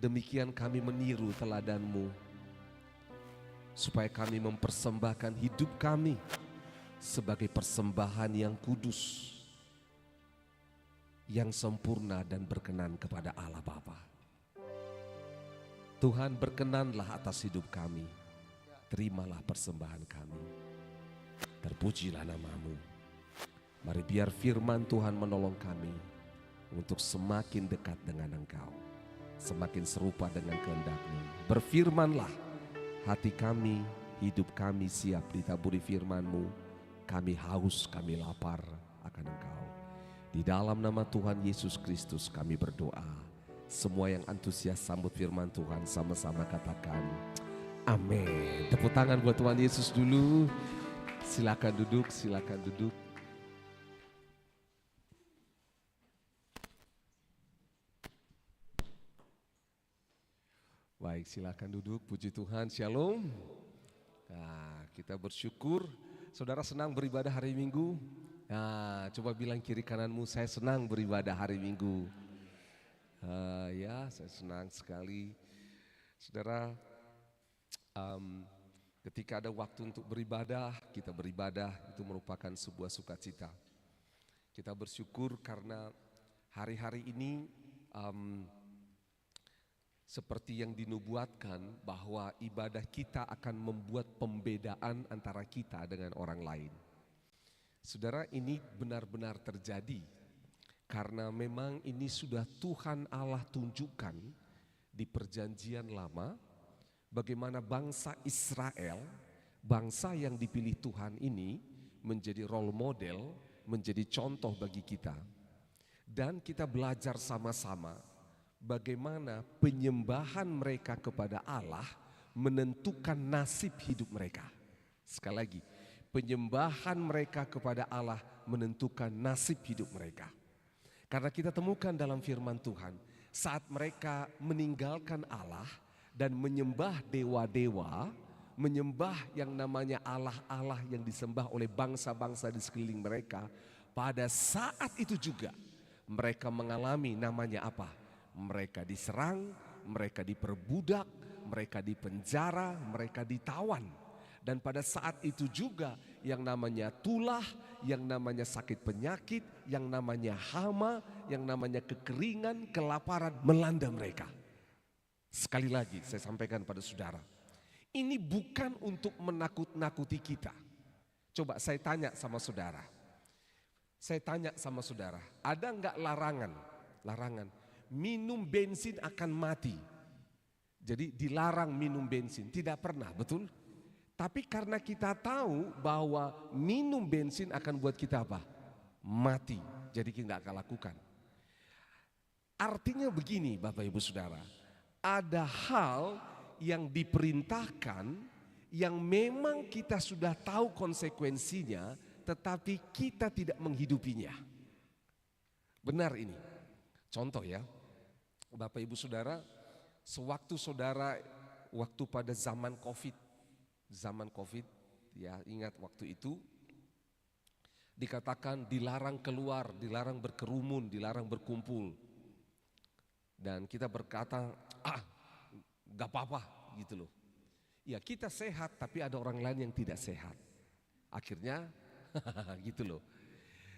Demikian kami meniru teladan-Mu, supaya kami mempersembahkan hidup kami sebagai persembahan yang kudus, yang sempurna dan berkenan kepada Allah Bapa. Tuhan, berkenanlah atas hidup kami. Terimalah persembahan kami. Terpujilah nama-Mu. Mari biar firman Tuhan menolong kami untuk semakin dekat dengan Engkau, semakin serupa dengan kehendak-Mu. Berfirmanlah, hati kami, hidup kami siap ditaburi firman-Mu. Kami haus, kami lapar akan Engkau. Di dalam nama Tuhan Yesus Kristus kami berdoa. Semua yang antusias sambut firman Tuhan sama-sama katakan amin. Tepuk tangan buat Tuhan Yesus dulu. Silakan duduk, silakan duduk. Baik, silakan duduk. Puji Tuhan, shalom. Nah, kita bersyukur. Saudara senang beribadah hari Minggu? Nah, coba bilang kiri kananmu, saya senang beribadah hari Minggu. Ya, saya senang sekali. Saudara, ketika ada waktu untuk beribadah, kita beribadah, itu merupakan sebuah sukacita. Kita bersyukur karena hari-hari ini seperti yang dinubuatkan bahwa ibadah kita akan membuat pembedaan antara kita dengan orang lain. Saudara, ini benar-benar terjadi karena memang ini sudah Tuhan Allah tunjukkan di perjanjian lama bagaimana bangsa Israel, bangsa yang dipilih Tuhan ini menjadi role model, menjadi contoh bagi kita. Dan kita belajar sama-sama bagaimana penyembahan mereka kepada Allah menentukan nasib hidup mereka. Sekali lagi, penyembahan mereka kepada Allah menentukan nasib hidup mereka. Karena kita temukan dalam firman Tuhan, saat mereka meninggalkan Allah dan menyembah dewa-dewa, menyembah yang namanya Allah-Allah yang disembah oleh bangsa-bangsa di sekeliling mereka, pada saat itu juga mereka mengalami namanya apa? Mereka diserang, mereka diperbudak, mereka dipenjara, mereka ditawan. Dan pada saat itu juga yang namanya tulah, yang namanya sakit penyakit, yang namanya hama, yang namanya kekeringan, kelaparan melanda mereka. Sekali lagi saya sampaikan pada saudara, ini bukan untuk menakut-nakuti kita. Coba saya tanya sama saudara. Ada enggak larangan? Minum bensin akan mati. Jadi dilarang minum bensin, tidak pernah, betul? Tapi karena kita tahu bahwa minum bensin akan buat kita apa? Mati. Jadi kita gak akan lakukan. Artinya begini Bapak Ibu Saudara, ada hal yang diperintahkan yang memang kita sudah tahu konsekuensinya, tetapi kita tidak menghidupinya. Benar ini. Contoh ya, Bapak Ibu Saudara, sewaktu saudara waktu pada zaman COVID, ya ingat waktu itu dikatakan dilarang keluar, dilarang berkerumun, dilarang berkumpul. Dan kita berkata, gak apa-apa gitu loh. Ya kita sehat tapi ada orang lain yang tidak sehat. Akhirnya gitu loh.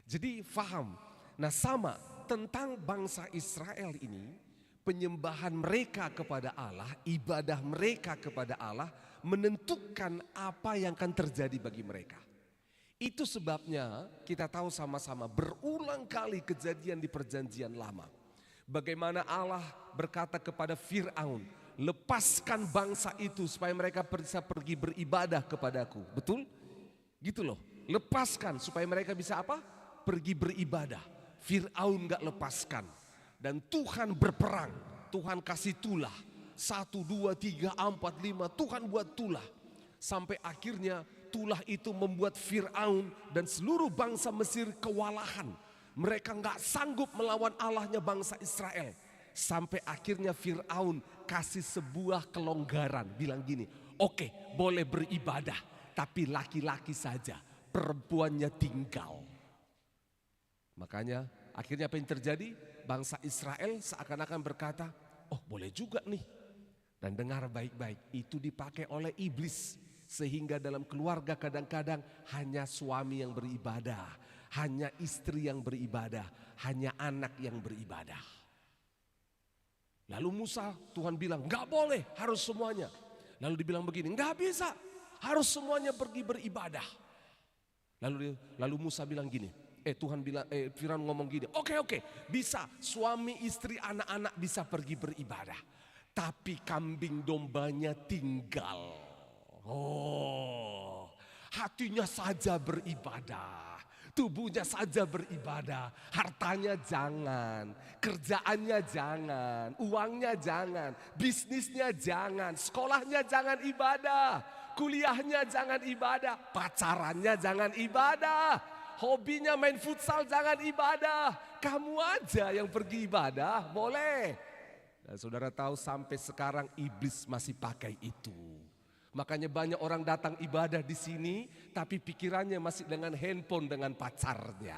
Jadi faham. Nah sama tentang bangsa Israel ini, penyembahan mereka kepada Allah, ibadah mereka kepada Allah menentukan apa yang akan terjadi bagi mereka. Itu sebabnya kita tahu sama-sama berulang kali kejadian di perjanjian lama. Bagaimana Allah berkata kepada Fir'aun, lepaskan bangsa itu supaya mereka bisa pergi beribadah kepadaku. Betul? Gitu loh. Lepaskan supaya mereka bisa apa? Pergi beribadah. Fir'aun gak lepaskan. Dan Tuhan berperang. Tuhan kasih tulah. 1, 2, 3, 4, 5. Tuhan buat tulah. Sampai akhirnya tulah itu membuat Fir'aun dan seluruh bangsa Mesir kewalahan. Mereka gak sanggup melawan Allahnya bangsa Israel. Sampai akhirnya Fir'aun kasih sebuah kelonggaran. Bilang gini, oke, boleh beribadah. Tapi laki-laki saja, perempuannya tinggal. Makanya akhirnya apa yang terjadi? Bangsa Israel seakan-akan berkata, oh boleh juga nih. Dan dengar baik-baik, itu dipakai oleh iblis. Sehingga dalam keluarga kadang-kadang hanya suami yang beribadah, hanya istri yang beribadah, hanya anak yang beribadah. Lalu Musa, Tuhan bilang gak boleh, harus semuanya. Lalu dibilang begini, gak bisa, harus semuanya pergi beribadah. Lalu Musa bilang gini, Firaun ngomong gini, oke, bisa suami, istri, anak-anak bisa pergi beribadah. Tapi kambing dombanya tinggal. Oh, hatinya saja beribadah, tubuhnya saja beribadah, hartanya jangan, kerjaannya jangan, uangnya jangan, bisnisnya jangan, sekolahnya jangan ibadah, kuliahnya jangan ibadah, pacarannya jangan ibadah, hobinya main futsal jangan ibadah. Kamu aja yang pergi ibadah, boleh. Dan saudara tahu sampai sekarang iblis masih pakai itu. Makanya banyak orang datang ibadah di sini, tapi pikirannya masih dengan handphone dengan pacarnya.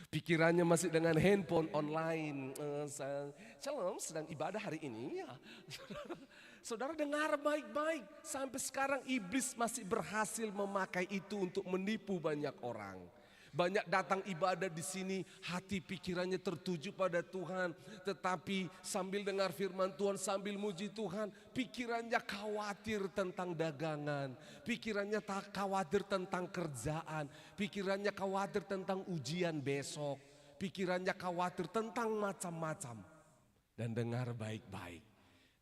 Pikirannya masih dengan handphone online. Shalom, sedang ibadah hari ini. Ya. Saudara dengar baik-baik. Sampai sekarang iblis masih berhasil memakai itu untuk menipu banyak orang. Banyak datang ibadah di sini, hati pikirannya tertuju pada Tuhan. Tetapi sambil dengar firman Tuhan, sambil muji Tuhan, pikirannya khawatir tentang dagangan. Pikirannya khawatir tentang kerjaan. Pikirannya khawatir tentang ujian besok. Pikirannya khawatir tentang macam-macam. Dan dengar baik-baik.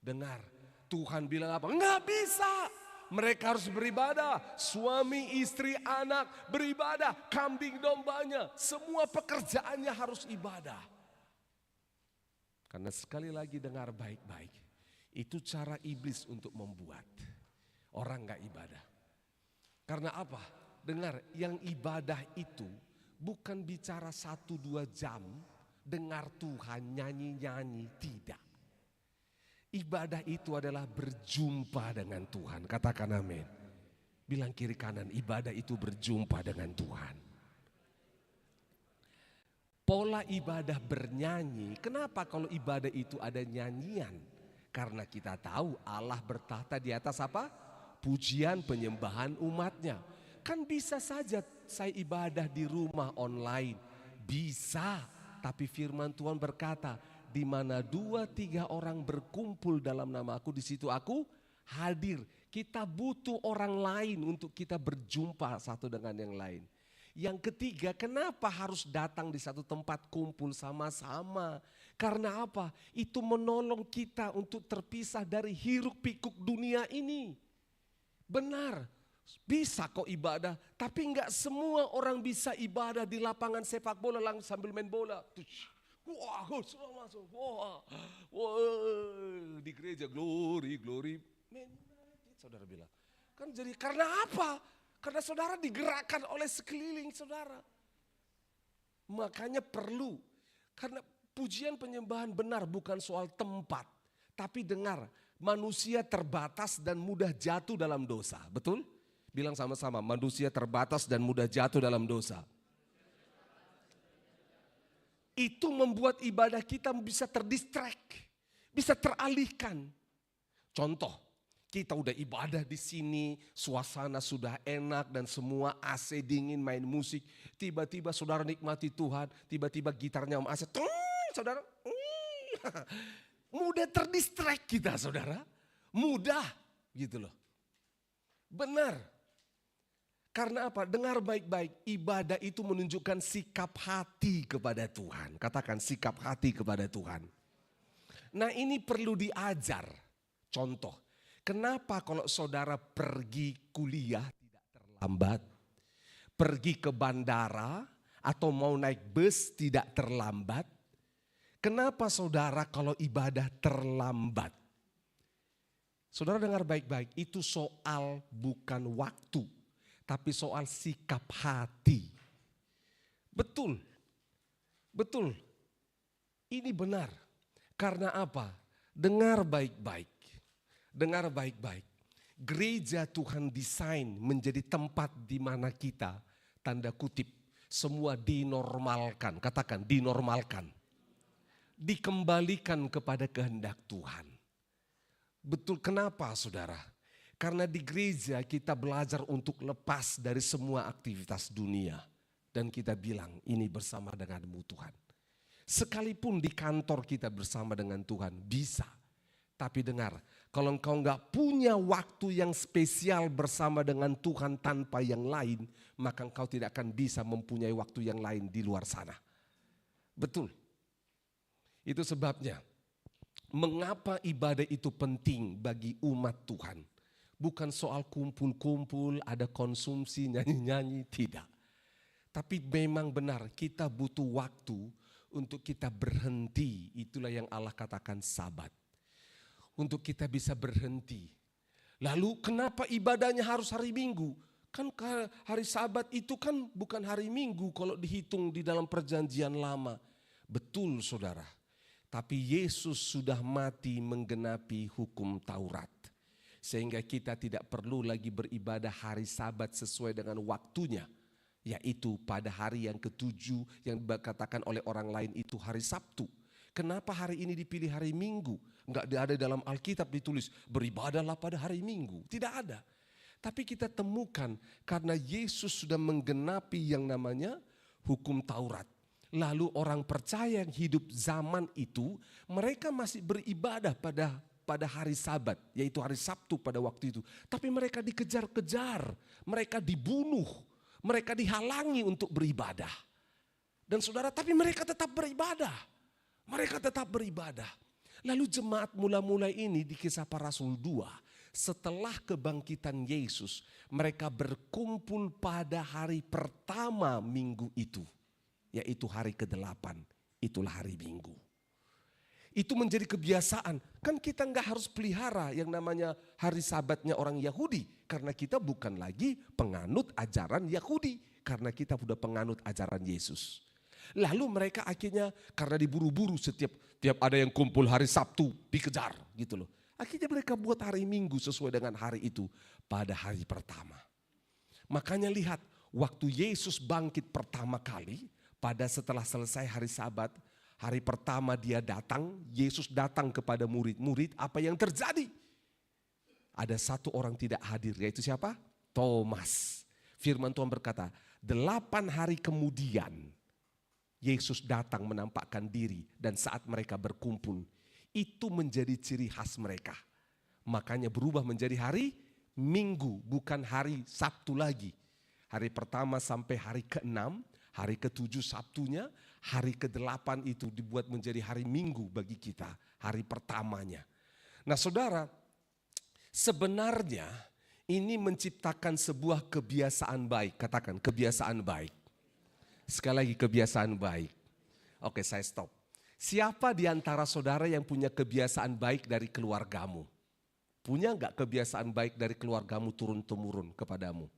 Dengar, Tuhan bilang apa? Enggak bisa. Mereka harus beribadah, suami, istri, anak beribadah, kambing dombanya, semua pekerjaannya harus ibadah. Karena sekali lagi dengar baik-baik, itu cara iblis untuk membuat orang gak ibadah. Karena apa? Dengar, yang ibadah itu bukan bicara 1-2 jam, dengar Tuhan nyanyi-nyanyi, tidak. Ibadah itu adalah berjumpa dengan Tuhan. Katakan amin. Bilang kiri kanan, ibadah itu berjumpa dengan Tuhan. Pola ibadah bernyanyi, kenapa kalau ibadah itu ada nyanyian? Karena kita tahu Allah bertahta di atas apa? Pujian penyembahan umatnya. Kan bisa saja saya ibadah di rumah online. Bisa, tapi firman Tuhan berkata, di mana 2-3 orang berkumpul dalam nama aku, di situ aku hadir. Kita butuh orang lain untuk kita berjumpa satu dengan yang lain. Yang ketiga, kenapa harus datang di satu tempat kumpul sama-sama? Karena apa? Itu menolong kita untuk terpisah dari hiruk pikuk dunia ini. Benar, bisa kok ibadah, tapi enggak semua orang bisa ibadah di lapangan sepak bola langsung sambil main bola. Wah, semua masuk. Wah, di gereja glory. Saudara bilang, kan jadi karena apa? Karena saudara digerakkan oleh sekeliling saudara. Makanya perlu, karena pujian penyembahan benar bukan soal tempat. Tapi dengar, manusia terbatas dan mudah jatuh dalam dosa. Betul? Bilang sama-sama, manusia terbatas dan mudah jatuh dalam dosa. Itu membuat ibadah kita bisa terdistract, bisa teralihkan. Contoh, kita udah ibadah di sini, suasana sudah enak dan semua AC dingin, main musik. Tiba-tiba saudara nikmati Tuhan, tiba-tiba gitarnya Om Aset, saudara, mudah terdistract kita saudara, mudah gitu loh. Benar. Karena apa? Dengar baik-baik, ibadah itu menunjukkan sikap hati kepada Tuhan. Katakan sikap hati kepada Tuhan. Nah ini perlu diajar. Contoh, kenapa kalau saudara pergi kuliah tidak terlambat? Pergi ke bandara atau mau naik bus tidak terlambat? Kenapa saudara kalau ibadah terlambat? Saudara dengar baik-baik, itu soal bukan waktu. Tapi soal sikap hati. Betul. Ini benar. Karena apa? Dengar baik-baik. Gereja Tuhan desain menjadi tempat di mana kita, tanda kutip, semua dinormalkan. Katakan dinormalkan. dikembalikan kepada kehendak Tuhan. Betul, kenapa saudara? Karena di gereja kita belajar untuk lepas dari semua aktivitas dunia. Dan kita bilang ini bersama denganmu Tuhan. Sekalipun di kantor kita bersama dengan Tuhan bisa. Tapi dengar, kalau engkau enggak punya waktu yang spesial bersama dengan Tuhan tanpa yang lain, maka engkau tidak akan bisa mempunyai waktu yang lain di luar sana. Betul. Itu sebabnya mengapa ibadah itu penting bagi umat Tuhan. Bukan soal kumpul-kumpul, ada konsumsi, nyanyi-nyanyi, tidak. Tapi memang benar kita butuh waktu untuk kita berhenti. Itulah yang Allah katakan sabat. Untuk kita bisa berhenti. Lalu kenapa ibadahnya harus hari Minggu? Kan hari Sabat itu kan bukan hari Minggu kalau dihitung di dalam perjanjian lama. Betul saudara. Tapi Yesus sudah mati menggenapi hukum Taurat. Sehingga kita tidak perlu lagi beribadah hari Sabat sesuai dengan waktunya. Yaitu pada hari yang ketujuh yang dikatakan oleh orang lain itu hari Sabtu. Kenapa hari ini dipilih hari Minggu? Enggak ada dalam Alkitab ditulis beribadahlah pada hari Minggu. Tidak ada. Tapi kita temukan karena Yesus sudah menggenapi yang namanya hukum Taurat. Lalu orang percaya yang hidup zaman itu mereka masih beribadah pada hari Sabat, yaitu hari Sabtu pada waktu itu. Tapi mereka dikejar-kejar, mereka dibunuh, mereka dihalangi untuk beribadah. Dan saudara, tapi mereka tetap beribadah. Mereka tetap beribadah. Lalu jemaat mula-mula ini di Kisah Para Rasul 2, setelah kebangkitan Yesus, mereka berkumpul pada hari pertama minggu itu, yaitu hari ke-8, itulah hari Minggu. Itu menjadi kebiasaan. Kan kita enggak harus pelihara yang namanya hari Sabatnya orang Yahudi. Karena kita bukan lagi penganut ajaran Yahudi. Karena kita sudah penganut ajaran Yesus. Lalu mereka akhirnya karena diburu-buru setiap ada yang kumpul hari Sabtu dikejar gitu loh. Akhirnya mereka buat hari Minggu sesuai dengan hari itu pada hari pertama. Makanya lihat waktu Yesus bangkit pertama kali pada setelah selesai hari Sabat. Hari pertama dia datang, Yesus datang kepada murid-murid, apa yang terjadi? Ada satu orang tidak hadir, yaitu siapa? Thomas. Firman Tuhan berkata, 8 hari kemudian Yesus datang menampakkan diri dan saat mereka berkumpul, itu menjadi ciri khas mereka. Makanya berubah menjadi hari Minggu, bukan hari Sabtu lagi. Hari pertama sampai hari ke-6, hari ke-7 Sabtunya, hari ke-8 itu dibuat menjadi hari Minggu bagi kita, hari pertamanya. Nah saudara, sebenarnya ini menciptakan sebuah kebiasaan baik. Katakan kebiasaan baik. Sekali lagi kebiasaan baik. Oke, saya stop. Siapa di antara saudara yang punya kebiasaan baik dari keluargamu? Punya enggak kebiasaan baik dari keluargamu turun-temurun kepadamu?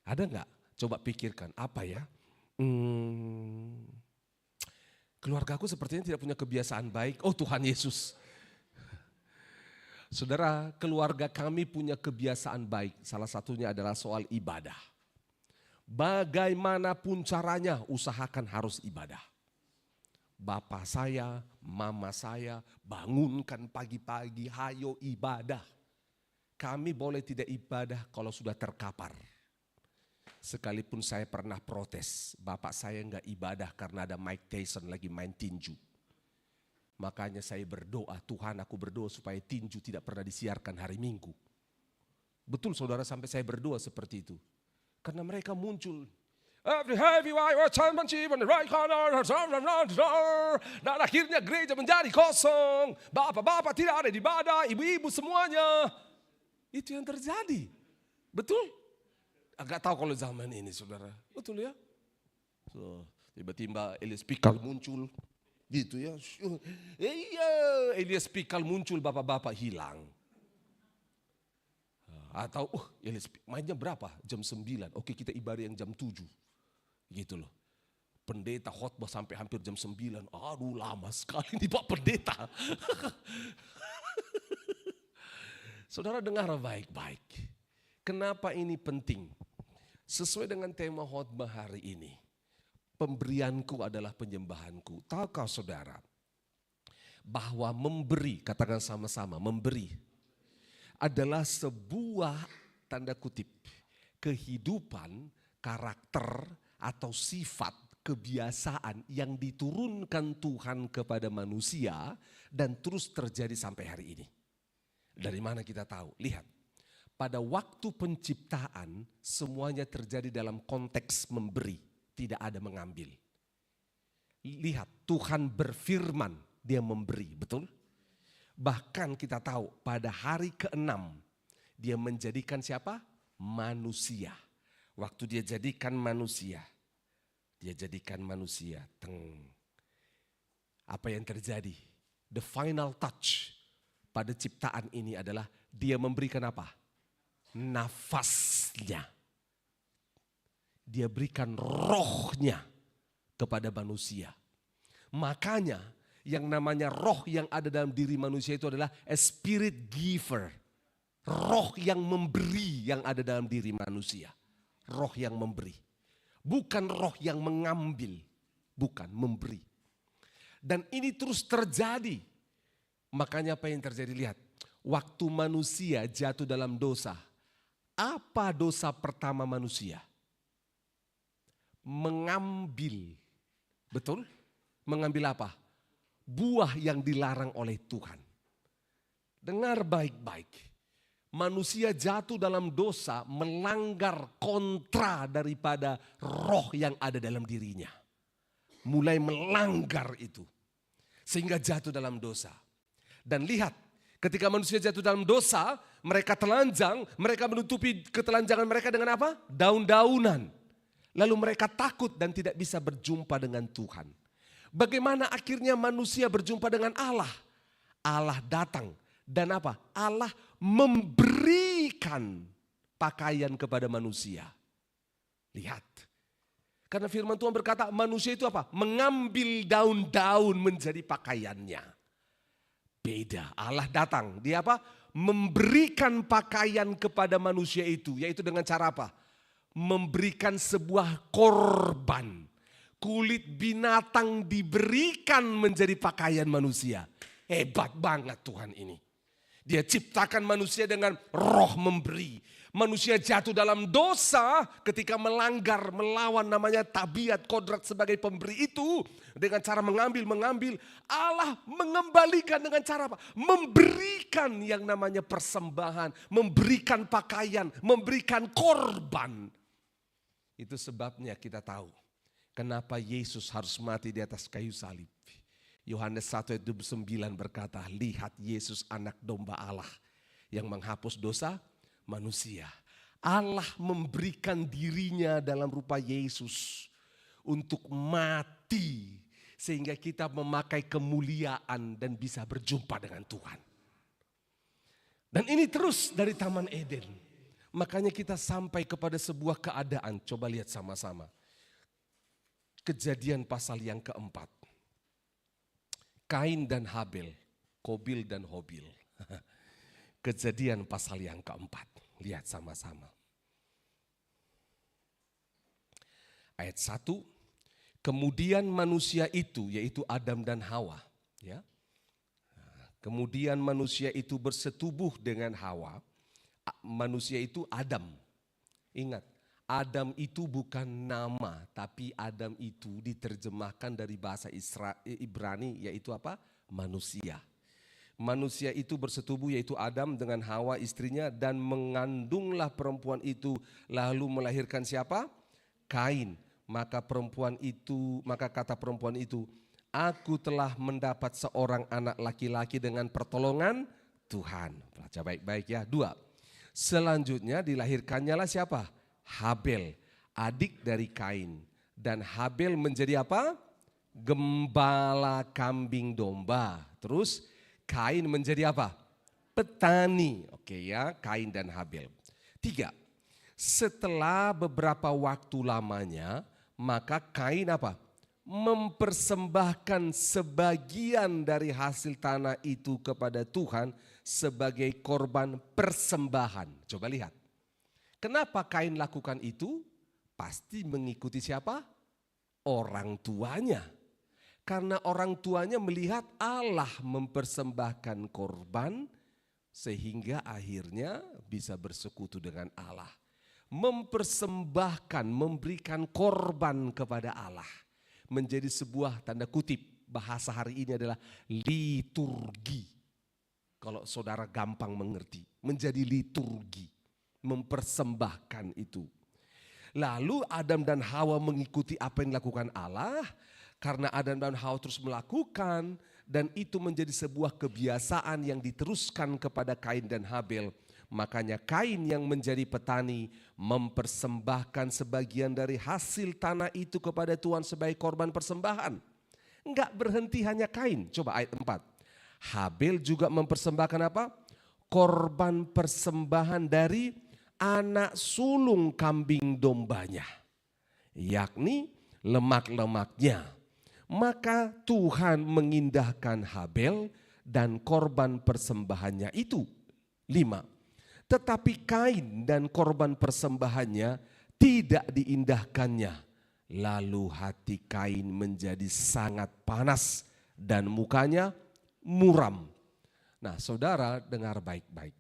Ada enggak? Coba pikirkan, apa ya? Keluargaku sepertinya tidak punya kebiasaan baik. Oh Tuhan Yesus. Saudara, keluarga kami punya kebiasaan baik. Salah satunya adalah soal ibadah. Bagaimanapun caranya, usahakan harus ibadah. Bapak saya, mama saya bangunkan pagi-pagi, hayo ibadah. Kami boleh tidak ibadah kalau sudah terkapar. Sekalipun saya pernah protes, bapak saya enggak ibadah karena ada Mike Tyson lagi main tinju. Makanya saya berdoa, Tuhan aku berdoa supaya tinju tidak pernah disiarkan hari Minggu. Betul saudara, sampai saya berdoa seperti itu. Karena mereka muncul. Dan akhirnya gereja menjadi kosong. Bapak-bapak tidak ada di ibadah, ibu-ibu semuanya. Itu yang terjadi. Betul? Agak tahu kalau zaman ini saudara, betul ya? So, tiba-tiba Elias Pikal muncul, gitu ya. Iya, Elias Pikal muncul, bapak-bapak hilang. Atau Elias mainnya berapa? Jam 9, oke kita ibadah yang jam 7. Gitu loh. Pendeta khotbah sampai hampir jam 9. Aduh lama sekali nih Pak Pendeta. Saudara dengar baik-baik. Kenapa ini penting? Sesuai dengan tema khotbah hari ini. Pemberianku adalah penyembahanku. Tahukah saudara? bahwa memberi, katakan sama-sama, memberi adalah sebuah tanda kutip kehidupan, karakter atau sifat, kebiasaan yang diturunkan Tuhan kepada manusia dan terus terjadi sampai hari ini. Dari mana kita tahu? Lihat, pada waktu penciptaan semuanya terjadi dalam konteks memberi, tidak ada mengambil. Lihat, Tuhan berfirman, dia memberi, betul? Bahkan kita tahu pada hari ke-6 dia menjadikan siapa? Manusia. Waktu dia jadikan manusia, apa yang terjadi? The final touch pada ciptaan ini adalah dia memberikan apa? Nafasnya. Dia berikan rohnya kepada manusia. Makanya yang namanya roh yang ada dalam diri manusia itu adalah a spirit giver. Roh yang memberi yang ada dalam diri manusia. Roh yang memberi. Bukan roh yang mengambil. Bukan, memberi. Dan ini terus terjadi. Makanya apa yang terjadi? Lihat. Waktu manusia jatuh dalam dosa. Apa dosa pertama manusia? Mengambil. Betul? Mengambil apa? Buah yang dilarang oleh Tuhan. Dengar baik-baik. Manusia jatuh dalam dosa melanggar kontra daripada roh yang ada dalam dirinya. Mulai melanggar itu. Sehingga jatuh dalam dosa. Dan lihat, ketika manusia jatuh dalam dosa, mereka telanjang, mereka menutupi ketelanjangan mereka dengan apa? Daun-daunan. Lalu mereka takut dan tidak bisa berjumpa dengan Tuhan. Bagaimana akhirnya manusia berjumpa dengan Allah? Allah datang dan apa? Allah memberikan pakaian kepada manusia. Lihat. Karena firman Tuhan berkata manusia itu apa? Mengambil daun-daun menjadi pakaiannya. Beda. Allah datang. Dia apa? Memberikan pakaian kepada manusia itu. Yaitu dengan cara apa? Memberikan sebuah korban. Kulit binatang diberikan menjadi pakaian manusia. Hebat banget Tuhan ini. Dia ciptakan manusia dengan roh memberi. Manusia jatuh dalam dosa ketika melanggar, melawan namanya tabiat kodrat sebagai pemberi itu. Dengan cara mengambil. Allah mengembalikan dengan cara apa? Memberikan yang namanya persembahan. Memberikan pakaian, memberikan korban. Itu sebabnya kita tahu kenapa Yesus harus mati di atas kayu salib. Yohanes 1 ayat 29 berkata, lihat Yesus anak domba Allah yang menghapus dosa manusia. Allah memberikan dirinya dalam rupa Yesus untuk mati. Sehingga kita memakai kemuliaan dan bisa berjumpa dengan Tuhan. Dan ini terus dari Taman Eden. Makanya kita sampai kepada sebuah keadaan. Coba lihat sama-sama. Kejadian pasal yang keempat. Kain dan Habel, Kobil dan Hobil. Kejadian pasal yang keempat. Lihat sama-sama. Ayat 1. Kemudian manusia itu, yaitu Adam dan Hawa. Ya. Kemudian manusia itu bersetubuh dengan Hawa. Manusia itu Adam. Ingat, Adam itu bukan nama, tapi Adam itu diterjemahkan dari bahasa Ibrani, yaitu apa? Manusia. Manusia itu bersetubuh, yaitu Adam dengan Hawa istrinya, dan mengandunglah perempuan itu, lalu melahirkan siapa? Kain. Maka kata perempuan itu, aku telah mendapat seorang anak laki-laki dengan pertolongan Tuhan. Baca baik-baik ya. 2. Selanjutnya dilahirkannya lah siapa? Habel, adik dari Kain. Dan Habel menjadi apa? Gembala kambing domba. Terus Kain menjadi apa? Petani. Oke ya, Kain dan Habel. 3. Setelah beberapa waktu lamanya, maka Kain apa? Mempersembahkan sebagian dari hasil tanah itu kepada Tuhan sebagai korban persembahan. Coba lihat. Kenapa Kain lakukan itu? Pasti mengikuti siapa? Orang tuanya. Karena orang tuanya melihat Allah mempersembahkan korban sehingga akhirnya bisa bersekutu dengan Allah. Mempersembahkan, memberikan korban kepada Allah. Menjadi sebuah tanda kutip, bahasa hari ini adalah liturgi. Kalau saudara gampang mengerti, menjadi liturgi. Mempersembahkan itu. Lalu Adam dan Hawa mengikuti apa yang dilakukan Allah. Karena Adam dan Hawa terus melakukan, dan itu menjadi sebuah kebiasaan yang diteruskan kepada Kain dan Habel. Makanya Kain yang menjadi petani mempersembahkan sebagian dari hasil tanah itu kepada Tuhan sebagai korban persembahan. Enggak berhenti hanya Kain. Coba ayat 4. Habel juga mempersembahkan apa? Korban persembahan dari anak sulung kambing dombanya. Yakni lemak-lemaknya. Maka Tuhan mengindahkan Habel dan korban persembahannya itu. 5. Tetapi Kain dan korban persembahannya tidak diindahkannya. Lalu hati Kain menjadi sangat panas dan mukanya muram. Nah, saudara dengar baik-baik.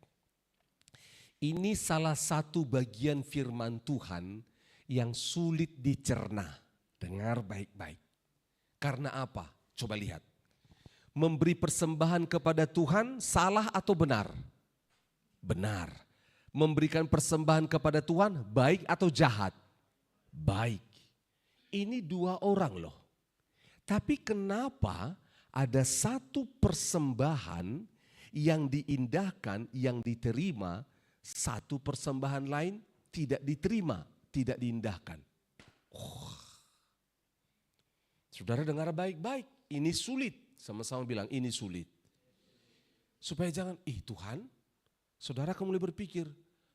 Ini salah satu bagian firman Tuhan yang sulit dicerna. Dengar baik-baik. Karena apa? Coba lihat. Memberi persembahan kepada Tuhan salah atau benar? Benar. Memberikan persembahan kepada Tuhan baik atau jahat? Baik. Ini dua orang loh. Tapi kenapa ada satu persembahan yang diindahkan, yang diterima, satu persembahan lain tidak diterima, tidak diindahkan? Saudara dengar baik-baik, ini sulit. Sama-sama bilang ini sulit. Supaya jangan, Tuhan, saudara akan mulai berpikir,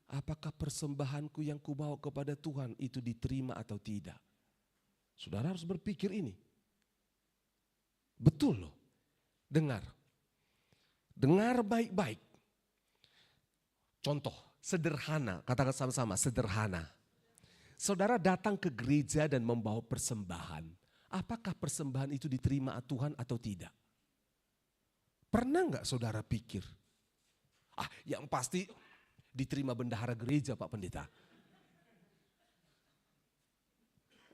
apakah persembahanku yang kubawa kepada Tuhan itu diterima atau tidak? Saudara harus berpikir ini. Betul loh, dengar. Dengar baik-baik. Contoh, sederhana, katakan sama-sama, sederhana. Saudara datang ke gereja dan membawa persembahan. Apakah persembahan itu diterima Tuhan atau tidak? Pernah enggak saudara pikir? Yang pasti diterima bendahara gereja, Pak Pendeta.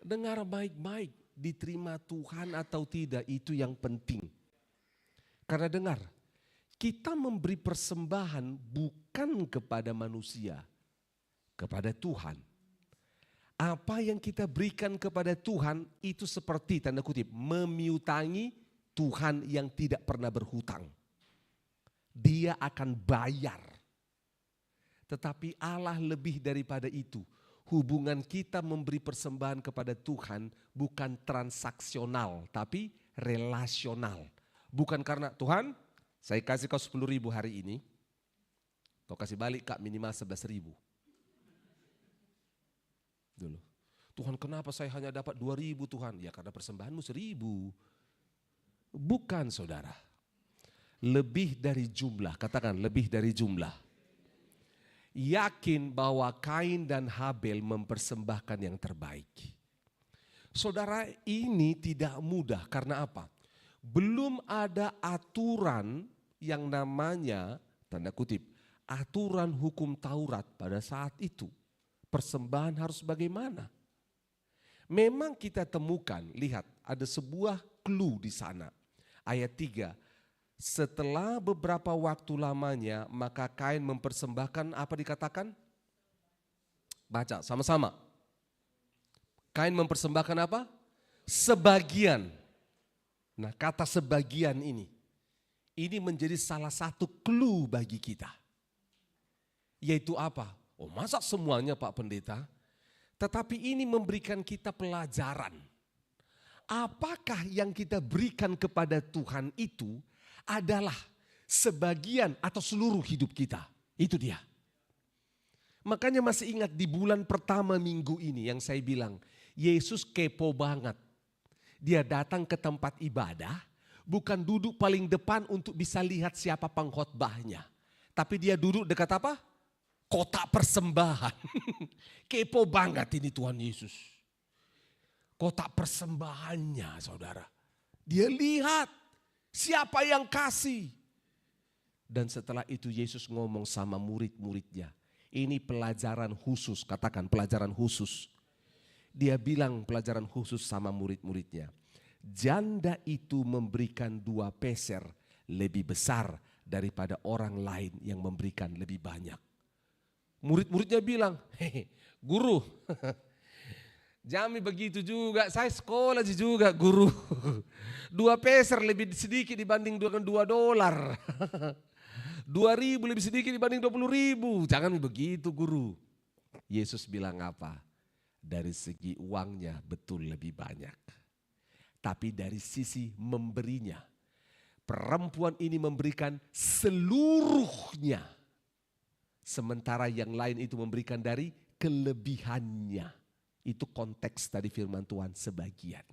Dengar baik-baik, diterima Tuhan atau tidak itu yang penting. Karena dengar, kita memberi persembahan bukan kepada manusia, kepada Tuhan. Apa yang kita berikan kepada Tuhan itu seperti tanda kutip memiutangi Tuhan yang tidak pernah berhutang. Dia akan bayar. Tetapi Allah lebih daripada itu. Hubungan kita memberi persembahan kepada Tuhan bukan transaksional tapi relasional. Bukan karena Tuhan saya kasih kau 10.000 hari ini. Kau kasih balik Kak minimal 11.000. Dulu. Tuhan kenapa saya hanya dapat 2.000 Tuhan? Ya karena persembahanmu 1.000. Bukan saudara. Lebih dari jumlah, katakan lebih dari jumlah. Yakin bahwa Kain dan Habel mempersembahkan yang terbaik. Saudara ini tidak mudah karena apa? Belum ada aturan yang namanya tanda kutip aturan hukum Taurat pada saat itu. Persembahan harus bagaimana? Memang kita temukan, lihat ada sebuah clue di sana. Ayat 3, setelah beberapa waktu lamanya maka Kain mempersembahkan apa dikatakan? Baca sama-sama. Kain mempersembahkan apa? Sebagian. Nah kata sebagian ini menjadi salah satu clue bagi kita. Yaitu apa? Oh masa semuanya Pak Pendeta? Tetapi ini memberikan kita pelajaran. Apakah yang kita berikan kepada Tuhan itu adalah sebagian atau seluruh hidup kita? Itu dia. Makanya masih ingat di bulan pertama minggu ini yang saya bilang, Yesus kepo banget. Dia datang ke tempat ibadah, bukan duduk paling depan untuk bisa lihat siapa pengkhotbahnya. Tapi dia duduk dekat apa? Kotak persembahan. Kepo banget ini Tuhan Yesus. Kotak persembahannya saudara. Dia lihat siapa yang kasih. Dan setelah itu Yesus ngomong sama murid-muridnya. Ini pelajaran khusus, katakan pelajaran khusus. Dia bilang pelajaran khusus sama murid-muridnya. Janda itu memberikan 2 peser lebih besar daripada orang lain yang memberikan lebih banyak. Murid-muridnya bilang, hehe, guru, Jami begitu juga, saya sekolah juga guru. 2 peser lebih sedikit dibanding dengan $2. 2.000 lebih sedikit dibanding 20.000. Jangan begitu guru. Yesus bilang apa? Dari segi uangnya betul lebih banyak. Tapi dari sisi memberinya, perempuan ini memberikan seluruhnya. Sementara yang lain itu memberikan dari kelebihannya. Itu konteks tadi firman Tuhan sebagian.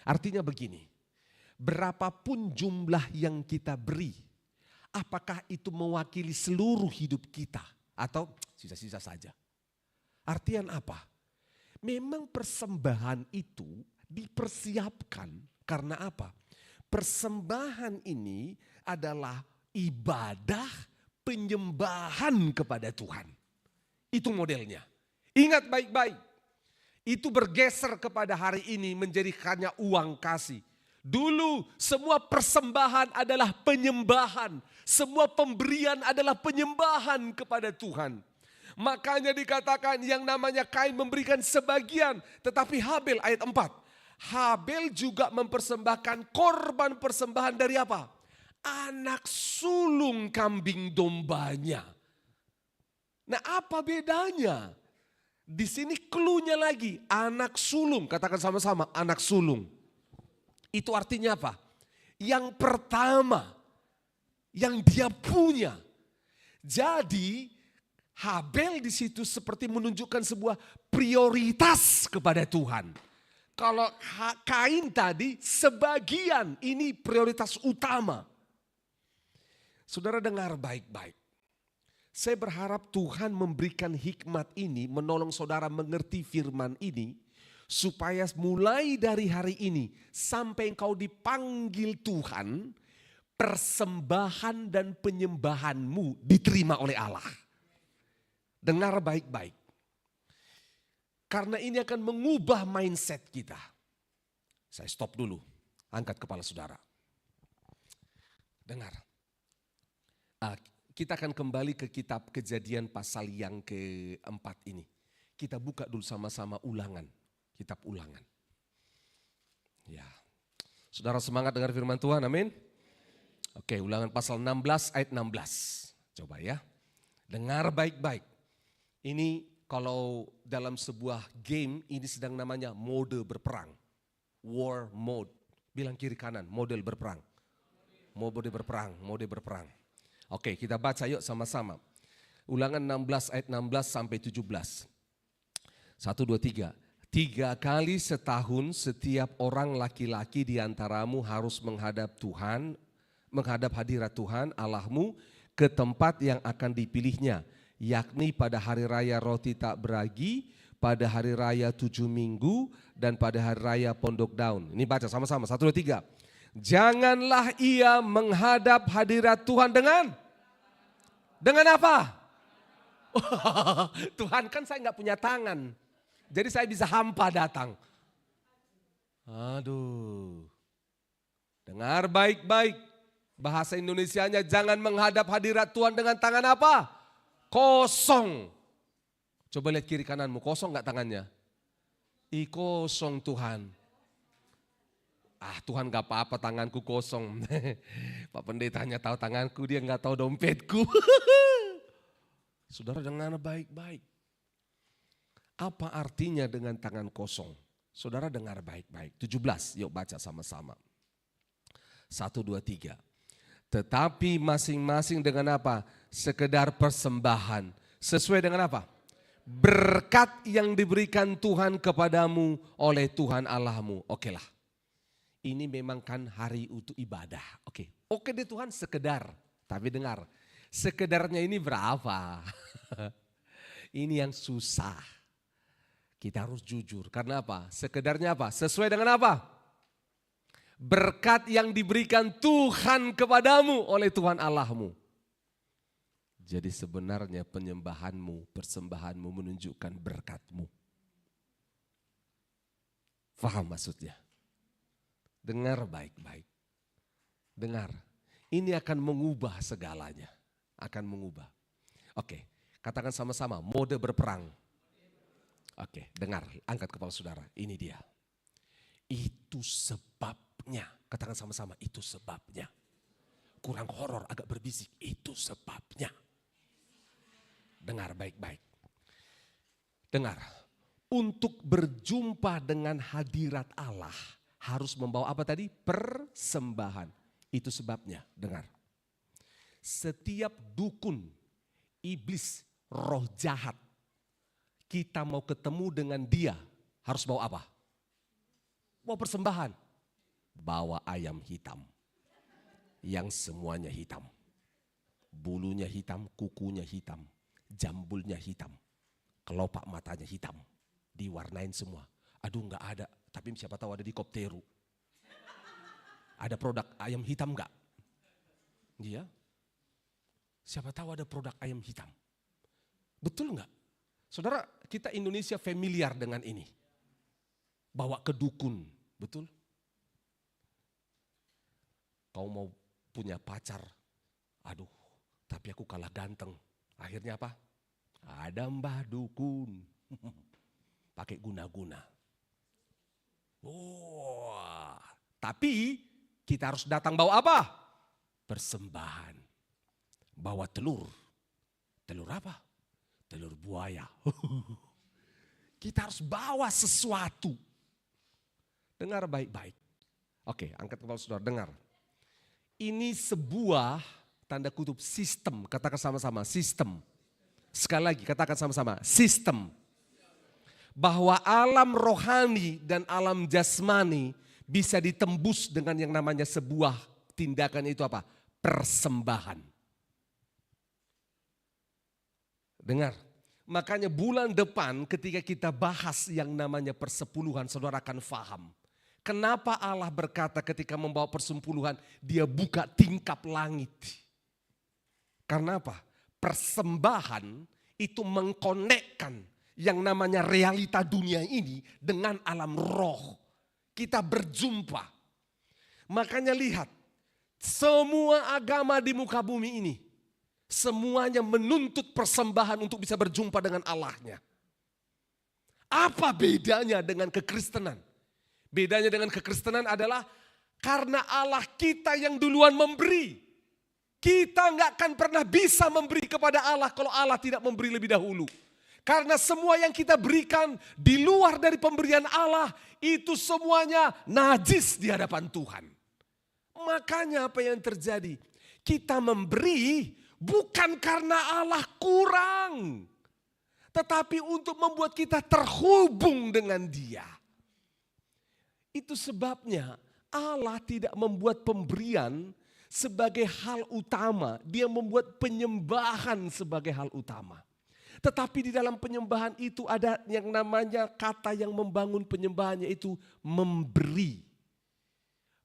Artinya begini, berapapun jumlah yang kita beri, apakah itu mewakili seluruh hidup kita atau sisa-sisa saja? Artian apa? Memang persembahan itu dipersiapkan karena apa? Persembahan ini adalah ibadah penyembahan kepada Tuhan. Itu modelnya. Ingat baik-baik. Itu bergeser kepada hari ini menjadi hanya uang kasih. Dulu semua persembahan adalah penyembahan. Semua pemberian adalah penyembahan kepada Tuhan. Makanya dikatakan yang namanya Kain memberikan sebagian. Tetapi Habel ayat 4. Habel juga mempersembahkan korban persembahan dari apa? Anak sulung kambing dombanya. Nah, apa bedanya? Di sini cluenya lagi, anak sulung, katakan sama-sama, anak sulung. Itu artinya apa? Yang pertama, yang dia punya. Jadi Habel di situ seperti menunjukkan sebuah prioritas kepada Tuhan. Kalau Kain tadi sebagian, ini prioritas utama. Saudara dengar baik-baik. Saya berharap Tuhan memberikan hikmat ini, menolong saudara mengerti firman ini, supaya mulai dari hari ini sampai engkau dipanggil Tuhan, persembahan dan penyembahanmu diterima oleh Allah. Dengar baik-baik. Karena ini akan mengubah mindset kita. Saya stop dulu, angkat kepala saudara. Dengar. Kita akan kembali ke kitab Kejadian pasal yang keempat ini. Kita buka dulu sama-sama Ulangan, kitab Ulangan. Ya, saudara semangat dengar firman Tuhan, amin. Oke, Ulangan pasal 16 ayat 16. Coba ya, dengar baik-baik. Ini kalau dalam sebuah game ini sedang namanya mode berperang. War mode, bilang kiri kanan, model berperang. Mode berperang, mode berperang. Oke, kita baca yuk sama-sama. Ulangan 16 ayat 16 sampai 17. 1, 2, 3. 3 kali setahun setiap orang laki-laki di antaramu harus menghadap Tuhan, menghadap hadirat Tuhan Allahmu ke tempat yang akan dipilihnya, yakni pada hari raya roti tak beragi, pada hari raya 7 minggu, dan pada hari raya pondok daun. Ini baca sama-sama, 1, 2, 3. Janganlah ia menghadap hadirat Tuhan dengan apa? Tuhan kan saya nggak punya tangan. Jadi saya bisa hampa datang. Aduh. Dengar baik-baik. Bahasa Indonesianya jangan menghadap hadirat Tuhan dengan tangan apa? Kosong. Coba lihat kiri kananmu, kosong nggak tangannya? Kosong Tuhan. Tuhan gak apa-apa tanganku kosong. Pak pendetanya tahu tanganku, dia gak tahu dompetku. Saudara dengar baik-baik. Apa artinya dengan tangan kosong? Saudara dengar baik-baik. 17, yuk baca sama-sama. 1, 2, 3. Tetapi masing-masing dengan apa? Sekedar persembahan. Sesuai dengan apa? Berkat yang diberikan Tuhan kepadamu oleh Tuhan Allahmu. Oke lah. Ini memang kan hari untuk ibadah. Oke deh Tuhan sekedar. Tapi dengar, sekedarnya ini berapa? Ini yang susah. Kita harus jujur. Karena apa? Sekedarnya apa? Sesuai dengan apa? Berkat yang diberikan Tuhan kepadamu oleh Tuhan Allahmu. Jadi sebenarnya penyembahanmu, persembahanmu menunjukkan berkatmu. Faham maksudnya? Dengar baik-baik. Dengar. Ini akan mengubah segalanya. Akan mengubah. Oke, katakan sama-sama, mode berperang. Oke, dengar, angkat kepala saudara. Ini dia. Itu sebabnya. Katakan sama-sama, itu sebabnya. Kurang horor, agak berbisik. Itu sebabnya. Dengar baik-baik. Dengar. Untuk berjumpa dengan hadirat Allah harus membawa apa tadi? Persembahan. Itu sebabnya. Dengar. Setiap dukun, iblis, roh jahat, kita mau ketemu dengan dia harus bawa apa? Bawa persembahan. Bawa ayam hitam. Yang semuanya hitam. Bulunya hitam, kukunya hitam. Jambulnya hitam, kelopak matanya hitam, diwarnain semua. Aduh nggak ada, tapi siapa tahu ada di Kopteru. Ada produk ayam hitam nggak? Iya. Siapa tahu ada produk ayam hitam. Betul nggak? Saudara, kita Indonesia familiar dengan ini. Bawa ke dukun, betul? Kau mau punya pacar, aduh, tapi aku kalah ganteng. Akhirnya apa? Ada mbah dukun. Pakai guna-guna. Wah, tapi kita harus datang bawa apa? Persembahan. Bawa telur. Telur apa? Telur buaya. Kita harus bawa sesuatu. Dengar baik-baik. Oke, angkat kepala saudara, dengar. Ini sebuah tanda kutip sistem, katakan sama-sama sistem. Sekali lagi katakan sama-sama sistem. Bahwa alam rohani dan alam jasmani bisa ditembus dengan yang namanya sebuah tindakan itu apa? Persembahan. Dengar, makanya bulan depan ketika kita bahas yang namanya persepuluhan, saudara akan paham. Kenapa Allah berkata ketika membawa persepuluhan, dia buka tingkap langit. Karena apa? Persembahan itu mengkonekkan yang namanya realita dunia ini dengan alam roh. Kita berjumpa. Makanya lihat, semua agama di muka bumi ini, semuanya menuntut persembahan untuk bisa berjumpa dengan Allahnya. Apa bedanya dengan kekristenan? Bedanya dengan kekristenan adalah karena Allah kita yang duluan memberi. Kita nggak akan pernah bisa memberi kepada Allah kalau Allah tidak memberi lebih dahulu. Karena semua yang kita berikan di luar dari pemberian Allah itu semuanya najis di hadapan Tuhan. Makanya apa yang terjadi? Kita memberi bukan karena Allah kurang. Tetapi untuk membuat kita terhubung dengan Dia. Itu sebabnya Allah tidak membuat pemberian sebagai hal utama, dia membuat penyembahan sebagai hal utama. Tetapi di dalam penyembahan itu ada yang namanya kata yang membangun penyembahannya itu memberi.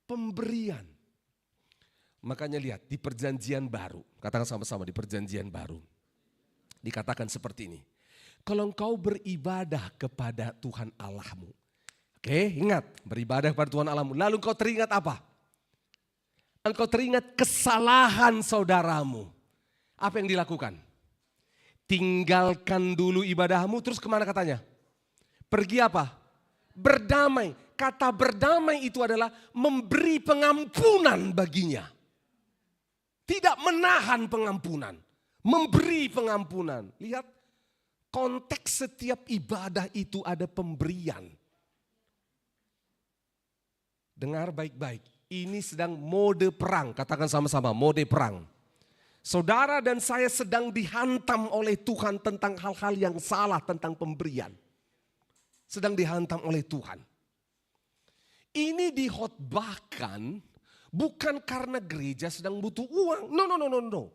Pemberian. Makanya lihat di perjanjian baru, katakan sama-sama di perjanjian baru. Dikatakan seperti ini. Kalau engkau beribadah kepada Tuhan Allahmu. Oke, ingat beribadah kepada Tuhan Allahmu. Lalu engkau teringat apa? Engkau teringat kesalahan saudaramu. Apa yang dilakukan? Tinggalkan dulu ibadahmu, terus kemana katanya? Pergi apa? Berdamai. Kata berdamai itu adalah memberi pengampunan baginya. Tidak menahan pengampunan. Memberi pengampunan. Lihat, konteks setiap ibadah itu ada pemberian. Dengar baik-baik. Ini sedang mode perang, katakan sama-sama mode perang. Saudara dan saya sedang dihantam oleh Tuhan tentang hal-hal yang salah tentang pemberian. Sedang dihantam oleh Tuhan. Ini dihotbahkan bukan karena gereja sedang butuh uang. No.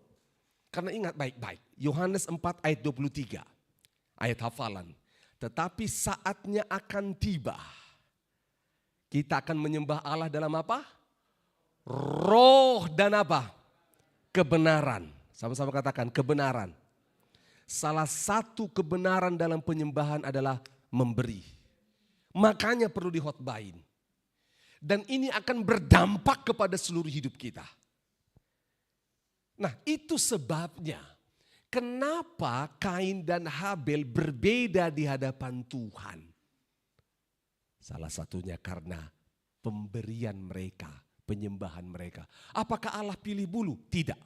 Karena ingat baik-baik, Yohanes 4 ayat 23, ayat hafalan. Tetapi saatnya akan tiba. Kita akan menyembah Allah dalam apa? Roh dan apa? Kebenaran. Sama-sama katakan kebenaran. Salah satu kebenaran dalam penyembahan adalah memberi. Makanya perlu dihotbahin. Dan ini akan berdampak kepada seluruh hidup kita. Nah, itu sebabnya kenapa Kain dan Habel berbeda di hadapan Tuhan. Salah satunya karena pemberian mereka, penyembahan mereka. Apakah Allah pilih bulu? Tidak.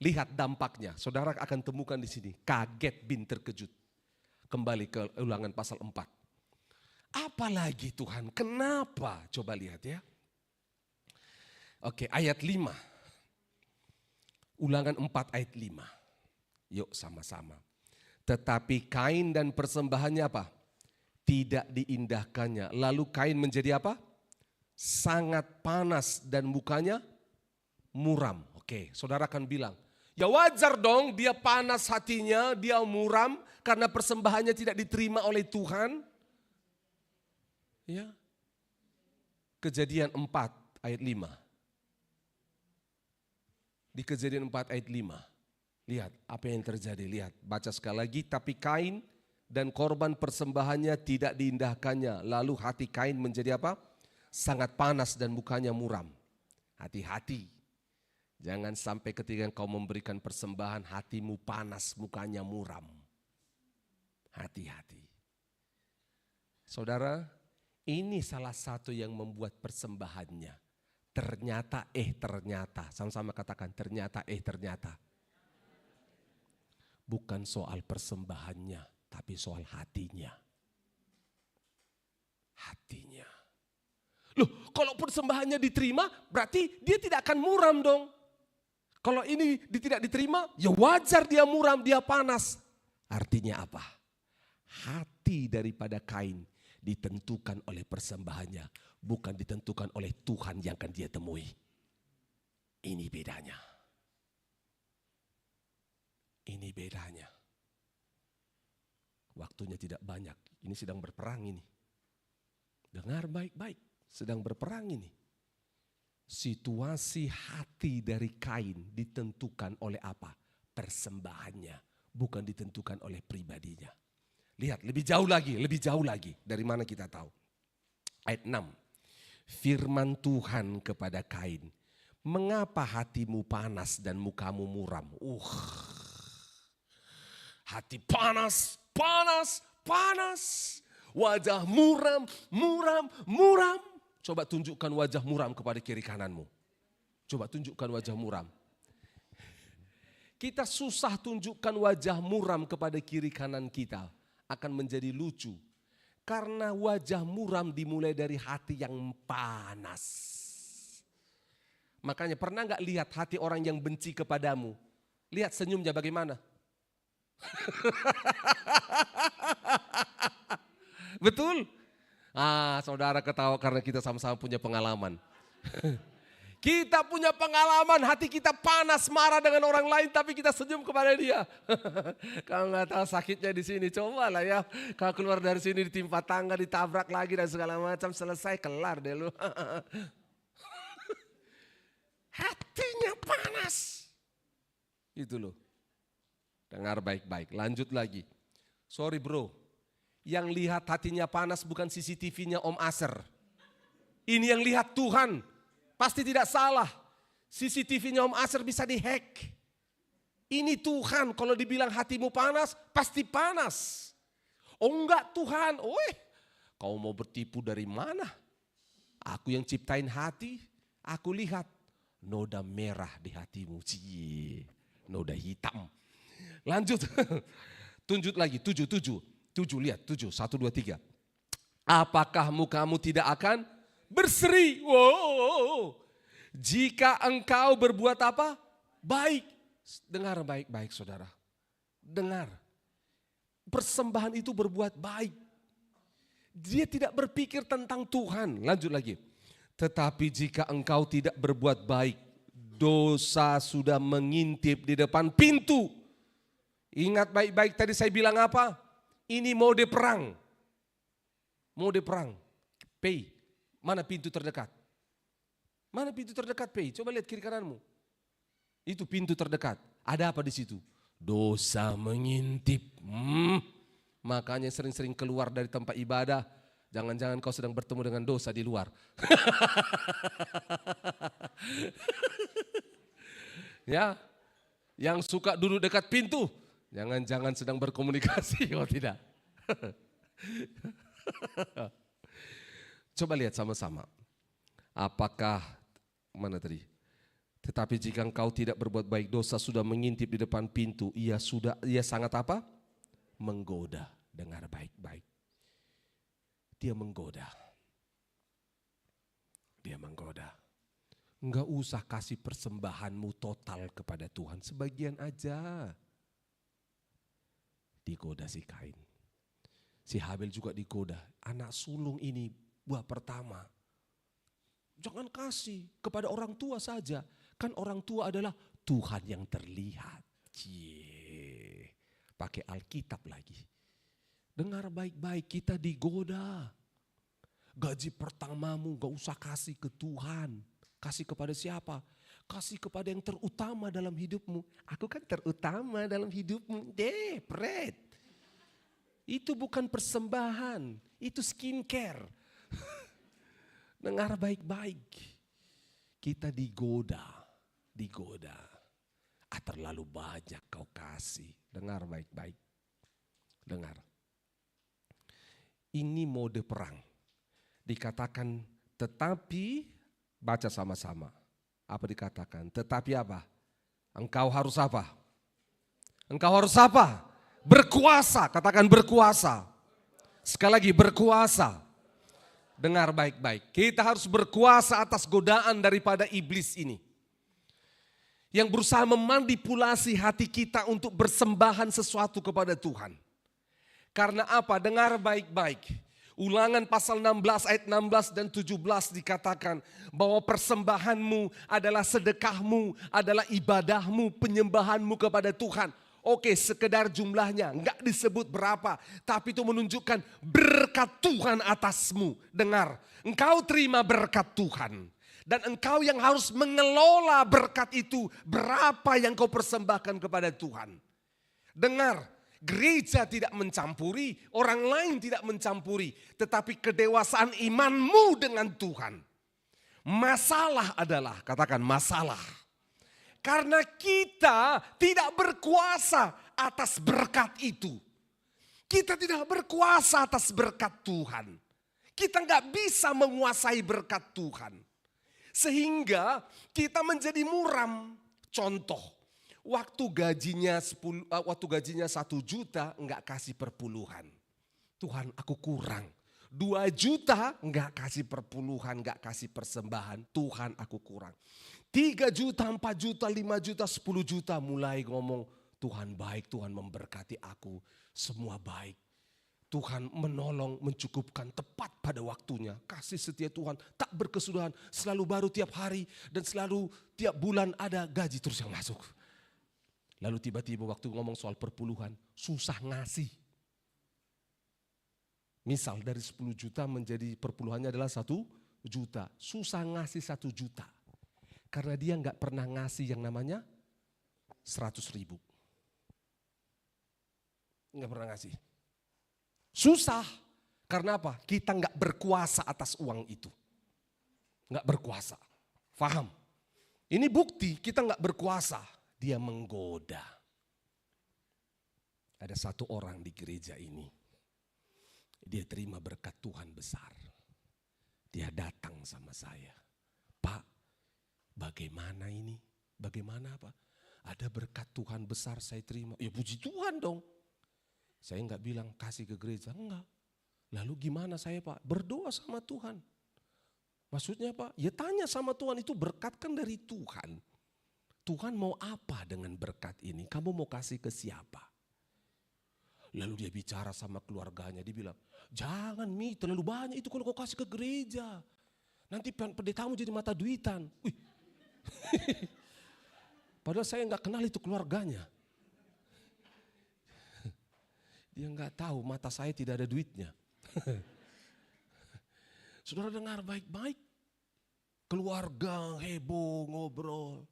Lihat dampaknya, saudara akan temukan di sini. Kaget bin terkejut. Kembali ke Ulangan pasal 4. Apalagi Tuhan, kenapa? Coba lihat ya. Oke, ayat 5. Ulangan 4 ayat 5. Yuk sama-sama. Tetapi Kain dan persembahannya apa? Tidak diindahkannya. Lalu Kain menjadi apa? Sangat panas dan mukanya muram. Oke, saudara akan bilang, ya wajar dong dia panas hatinya, dia muram karena persembahannya tidak diterima oleh Tuhan. Ya. Kejadian 4 ayat 5. Di Kejadian 4 ayat 5. Lihat apa yang terjadi, lihat. Baca sekali lagi, tapi Kain dan korban persembahannya tidak diindahkannya. Lalu hati Kain menjadi apa? Sangat panas dan mukanya muram. Hati-hati. Jangan sampai ketika engkau memberikan persembahan hatimu panas, mukanya muram. Hati-hati. Saudara, ini salah satu yang membuat persembahannya. Ternyata. Sama-sama katakan ternyata. Bukan soal persembahannya. Tapi soal hatinya. Hatinya. Loh, kalau persembahannya diterima, berarti dia tidak akan muram dong. Kalau ini tidak diterima, ya wajar dia muram, dia panas. Artinya apa? Hati daripada Kain ditentukan oleh persembahannya. Bukan ditentukan oleh Tuhan yang akan dia temui. Ini bedanya. Ini bedanya. Waktunya tidak banyak, ini sedang berperang ini. Dengar baik-baik, sedang berperang ini. Situasi hati dari Kain ditentukan oleh apa? Persembahannya, bukan ditentukan oleh pribadinya. Lihat, lebih jauh lagi. Dari mana kita tahu? Ayat 6. Firman Tuhan kepada Kain, mengapa hatimu panas dan mukamu muram? Hati panas. Wajah muram. Coba tunjukkan wajah muram kepada kiri kananmu. Coba tunjukkan wajah muram. Kita susah tunjukkan wajah muram kepada kiri kanan kita. Akan menjadi lucu. Karena wajah muram dimulai dari hati yang panas. Makanya pernah gak lihat hati orang yang benci kepadamu? Lihat senyumnya bagaimana? Betul? Saudara ketawa karena kita sama-sama punya pengalaman. Kita punya pengalaman, hati kita panas marah dengan orang lain tapi kita senyum kepada dia. Kalau nggak tahu sakitnya di sini, cobalah ya. Kalau keluar dari sini ditimpa tangga, ditabrak lagi dan segala macam, selesai kelar deh lu. Hatinya panas. Itu loh. Dengar baik-baik, lanjut lagi. Sorry bro, yang lihat hatinya panas bukan CCTV-nya Om Aser. Ini yang lihat Tuhan, pasti tidak salah. CCTV-nya Om Aser bisa dihack. Ini Tuhan, kalau dibilang hatimu panas, pasti panas. Oh enggak Tuhan, kau mau bertipu dari mana? Aku yang ciptain hati, aku lihat noda merah di hatimu, noda hitam. Lanjut, tunjuk lagi, 7, lihat, 7, 1, 2, 3. Apakah mukamu tidak akan berseri? Wow. Jika engkau berbuat apa? Baik. Dengar baik-baik saudara. Dengar. Persembahan itu berbuat baik. Dia tidak berpikir tentang Tuhan. Lanjut lagi. Tetapi jika engkau tidak berbuat baik, dosa sudah mengintip di depan pintu. Ingat baik-baik tadi saya bilang apa? Ini mode perang. Mode perang. Pei, mana pintu terdekat? Mana pintu terdekat, Pei? Coba lihat kiri kananmu. Itu pintu terdekat. Ada apa di situ? Dosa mengintip. Makanya sering-sering keluar dari tempat ibadah. Jangan-jangan kau sedang bertemu dengan dosa di luar. Ya, yang suka duduk dekat pintu, jangan-jangan sedang berkomunikasi. Oh tidak. Coba lihat sama-sama. Apakah, mana tadi? Tetapi jika engkau tidak berbuat baik, dosa sudah mengintip di depan pintu. Ia sangat apa? Menggoda. Dengar baik-baik. Dia menggoda. Dia menggoda. Enggak usah kasih persembahanmu total kepada Tuhan. Sebagian aja. Digoda si Kain. Si Habel juga digoda. Anak sulung ini buah pertama. Jangan kasih kepada orang tua saja. Kan orang tua adalah Tuhan yang terlihat. Pakai Alkitab lagi. Dengar baik-baik, kita digoda. Gaji pertamamu gak usah kasih ke Tuhan. Kasih kepada siapa? Kasih kepada yang terutama dalam hidupmu. Aku kan terutama dalam hidupmu. Pret. Itu bukan persembahan. Itu skincare. Dengar baik-baik. Kita digoda. Terlalu banyak kau kasih. Dengar baik-baik. Dengar. Ini mode perang. Dikatakan tetapi, baca sama-sama. Apa dikatakan? Tetapi apa? Engkau harus apa? Engkau harus apa? Berkuasa. Katakan berkuasa. Sekali lagi berkuasa. Dengar baik-baik. Kita harus berkuasa atas godaan daripada iblis ini. Yang berusaha memanipulasi hati kita untuk bersembahan sesuatu kepada Tuhan. Karena apa? Dengar baik-baik. Ulangan pasal 16 ayat 16 dan 17 dikatakan bahwa persembahanmu adalah sedekahmu, adalah ibadahmu, penyembahanmu kepada Tuhan. Oke, sekedar jumlahnya, enggak disebut berapa, tapi itu menunjukkan berkat Tuhan atasmu. Dengar, engkau terima berkat Tuhan. Dan engkau yang harus mengelola berkat itu, berapa yang kau persembahkan kepada Tuhan. Dengar. Gereja tidak mencampuri, orang lain tidak mencampuri. Tetapi kedewasaan imanmu dengan Tuhan. Masalah adalah, katakan masalah. Karena kita tidak berkuasa atas berkat itu. Kita tidak berkuasa atas berkat Tuhan. Kita nggak bisa menguasai berkat Tuhan. Sehingga kita menjadi muram. Contoh. Waktu gajinya 1 juta enggak kasih perpuluhan. Tuhan aku kurang. 2 juta enggak kasih perpuluhan, enggak kasih persembahan. Tuhan aku kurang. 3 juta, 4 juta, 5 juta, 10 juta mulai ngomong. Tuhan baik, Tuhan memberkati aku. Semua baik. Tuhan menolong, mencukupkan tepat pada waktunya. Kasih setia Tuhan, tak berkesudahan. Selalu baru tiap hari dan selalu tiap bulan ada gaji terus yang masuk. Lalu tiba-tiba waktu ngomong soal perpuluhan, susah ngasih. Misal dari 10 juta menjadi perpuluhannya adalah 1 juta. Susah ngasih 1 juta. Karena dia nggak pernah ngasih yang namanya 100.000. Nggak pernah ngasih. Susah. Karena apa? Kita nggak berkuasa atas uang itu. Nggak berkuasa. Faham? Ini bukti kita nggak berkuasa. Dia menggoda. Ada satu orang di gereja ini. Dia terima berkat Tuhan besar. Dia datang sama saya. Pak, bagaimana ini? Bagaimana apa? Ada berkat Tuhan besar saya terima. Ya puji Tuhan dong. Saya enggak bilang kasih ke gereja, enggak. Lalu gimana saya Pak? Berdoa sama Tuhan. Maksudnya Pak? Ya tanya sama Tuhan, itu berkat kan dari Tuhan. Tuhan mau apa dengan berkat ini? Kamu mau kasih ke siapa? Lalu dia bicara sama keluarganya. Dia bilang, jangan Mi, terlalu banyak itu kalau kau kasih ke gereja. Nanti pendetamu jadi mata duitan. Wih. Padahal saya nggak kenal itu keluarganya. Dia nggak tahu mata saya tidak ada duitnya. Saudara dengar baik-baik. Keluarga heboh ngobrol.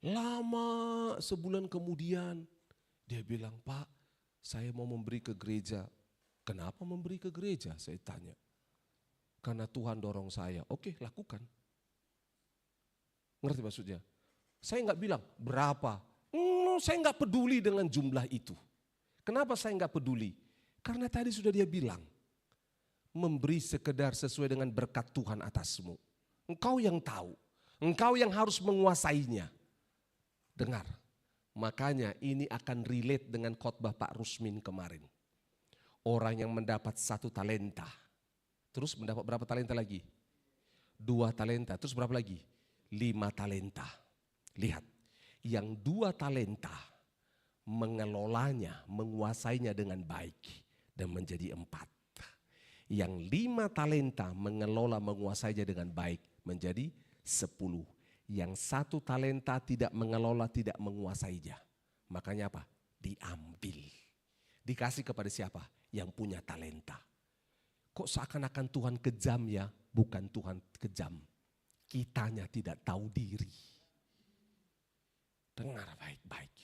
Lama sebulan kemudian dia bilang, Pak, saya mau memberi ke gereja. Kenapa memberi ke gereja? Saya tanya. Karena Tuhan dorong saya. Oke, lakukan. Ngerti maksudnya? Saya nggak bilang berapa. Saya nggak peduli dengan jumlah itu. Kenapa saya nggak peduli? Karena tadi sudah dia bilang. Memberi sekedar sesuai dengan berkat Tuhan atasmu. Engkau yang tahu. Engkau yang harus menguasainya. Dengar. Makanya ini akan relate dengan khotbah Pak Rusmin kemarin. Orang yang mendapat 1 talenta. Terus mendapat berapa talenta lagi? 2 talenta. Terus berapa lagi? 5 talenta. Lihat. Yang 2 talenta mengelolanya, menguasainya dengan baik. Dan menjadi 4. Yang 5 talenta mengelola, menguasainya dengan baik. Menjadi 10. Yang 1 talenta tidak mengelola, tidak menguasainya. Makanya apa? Diambil. Dikasih kepada siapa? Yang punya talenta. Kok seakan-akan Tuhan kejam ya? Bukan Tuhan kejam. Kitanya tidak tahu diri. Dengar baik-baik.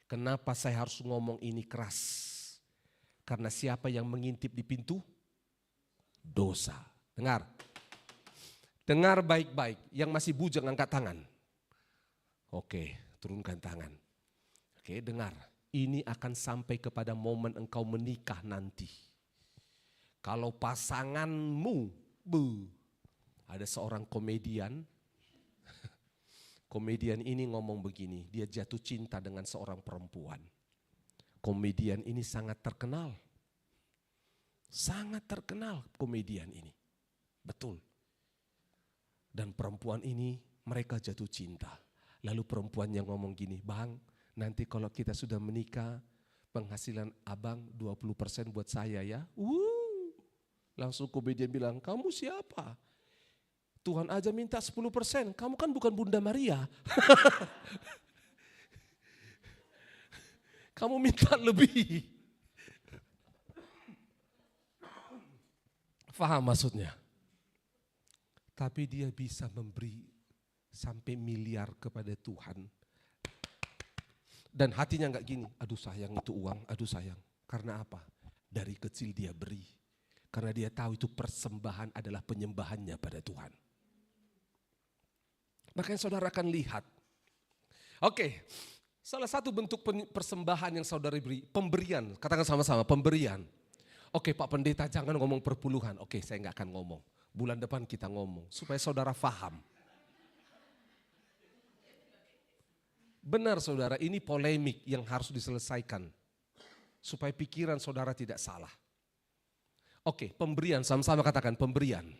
Kenapa saya harus ngomong ini keras? Karena siapa yang mengintip di pintu? Dosa. Dengar. Dengar baik-baik. Yang masih bujang angkat tangan. Oke, turunkan tangan. Oke, dengar. Ini akan sampai kepada momen engkau menikah nanti. Kalau pasanganmu, ada seorang komedian. Komedian ini ngomong begini, dia jatuh cinta dengan seorang perempuan. Komedian ini sangat terkenal. Sangat terkenal komedian ini. Betul. Dan perempuan ini mereka jatuh cinta. Lalu perempuan yang ngomong gini, Bang, nanti kalau kita sudah menikah, penghasilan abang 20% buat saya ya. Langsung komedian bilang, kamu siapa? Tuhan aja minta 10%, kamu kan bukan Bunda Maria. Kamu minta lebih. Faham maksudnya? Tapi dia bisa memberi sampai miliar kepada Tuhan. Dan hatinya enggak gini, aduh sayang itu uang, aduh sayang. Karena apa? Dari kecil dia beri. Karena dia tahu itu persembahan adalah penyembahannya pada Tuhan. Makanya saudara akan lihat. Oke, salah satu bentuk persembahan yang saudara beri, pemberian. Katakan sama-sama, pemberian. Oke Pak Pendeta jangan ngomong perpuluhan. Oke saya enggak akan ngomong. Bulan depan kita ngomong supaya saudara paham. Benar saudara, ini polemik yang harus diselesaikan. Supaya pikiran saudara tidak salah. Oke, pemberian, sama-sama katakan pemberian.